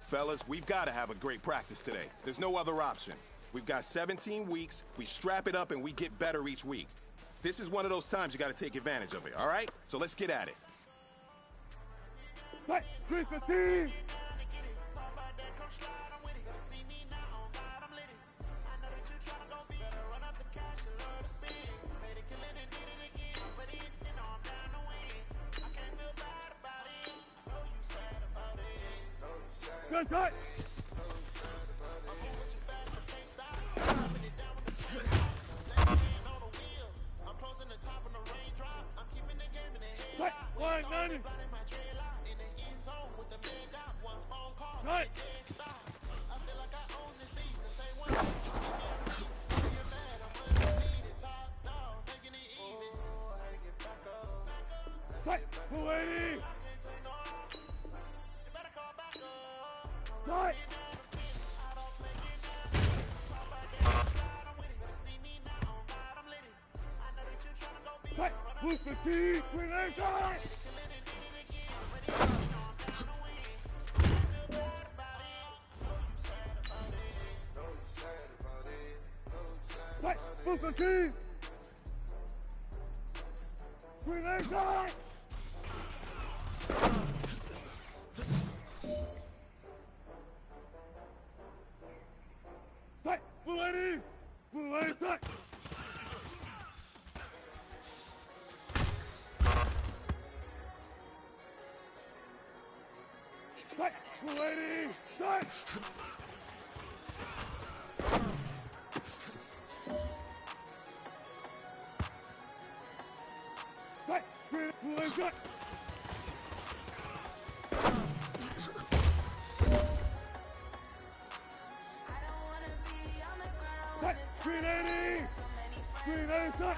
Fellas, we've got to have a great practice today. There's no other option. We've got 17 weeks. We strap it up and we get better each week. This is one of those times you got to take advantage of it, all right? So let's get at it. Hey, Chris, the team! Good, good. Right, 190. Right. Right, 280. Right. Right, move the key, grenade time. Right, move the key. Grenade time. Right, Mulaney! Mulaney, right! Right, Mulaney, right! Right, Mulaney, right! Right, 380! 380, right!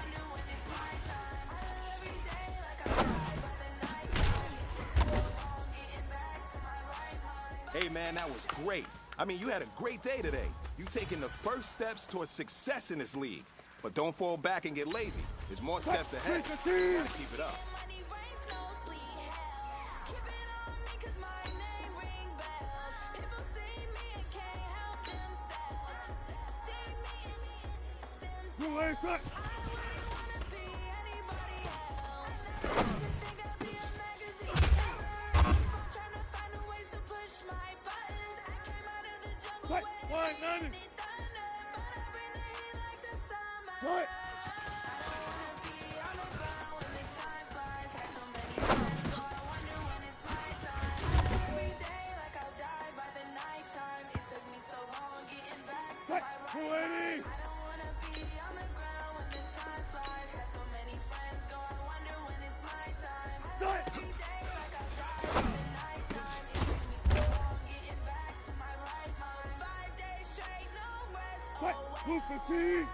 Hey, man, that was great. I mean, you had a great day today. You taking the first steps towards success in this league. But don't fall back and get lazy. There's more steps ahead. You gotta keep it up. Mulaney, right! Right, 190. Right. Right, 280. Right. Right, move the key.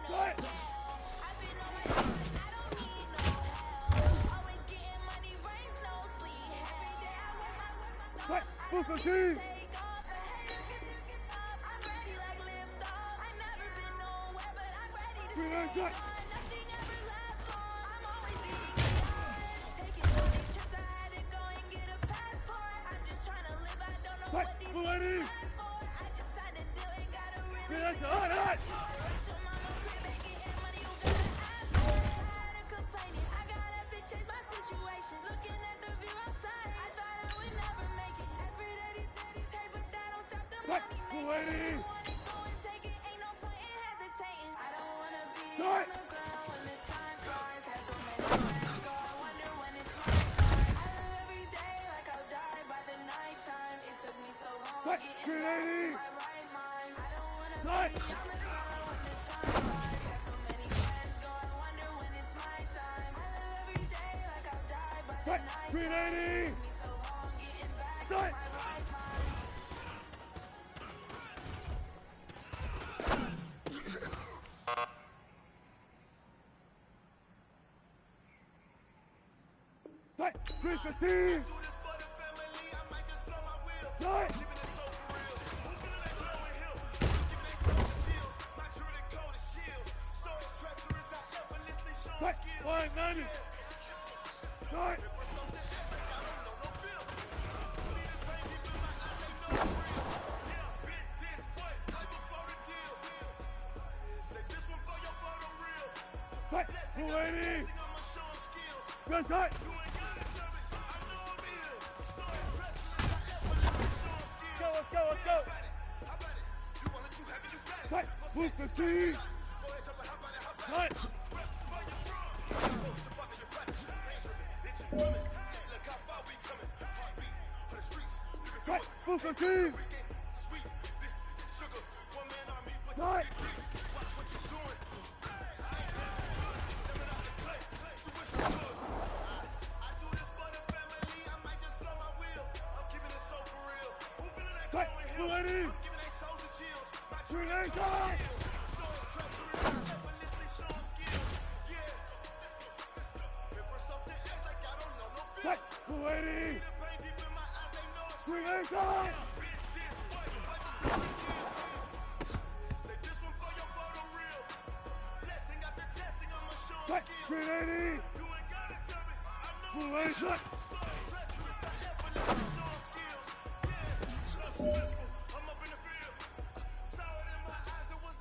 Right. Right, move the key. Right. Right, Mulaney. Right, right. Right, Mulaney. Right. Right, 380. Right. Right, 380. Right. Drink the team. Right. Right. 190. Right. Right. 280. Good tight. Let's go. Right. Move the team. Right. Right. Move the team. Right. Right. 280. 380. Right. 280. 380. Right. 380. 280.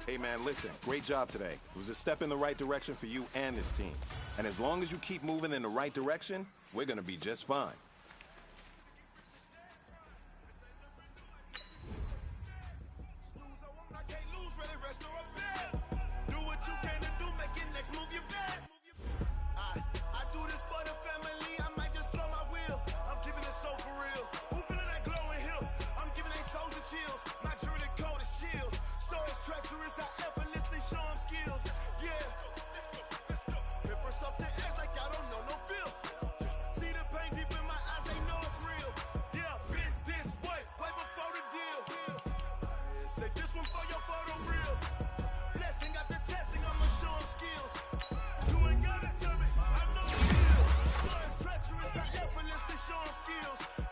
Hey man, listen, great job today. It was a step in the right direction for you and this team. And as long as you keep moving in the right direction, we're gonna be just fine. Skills.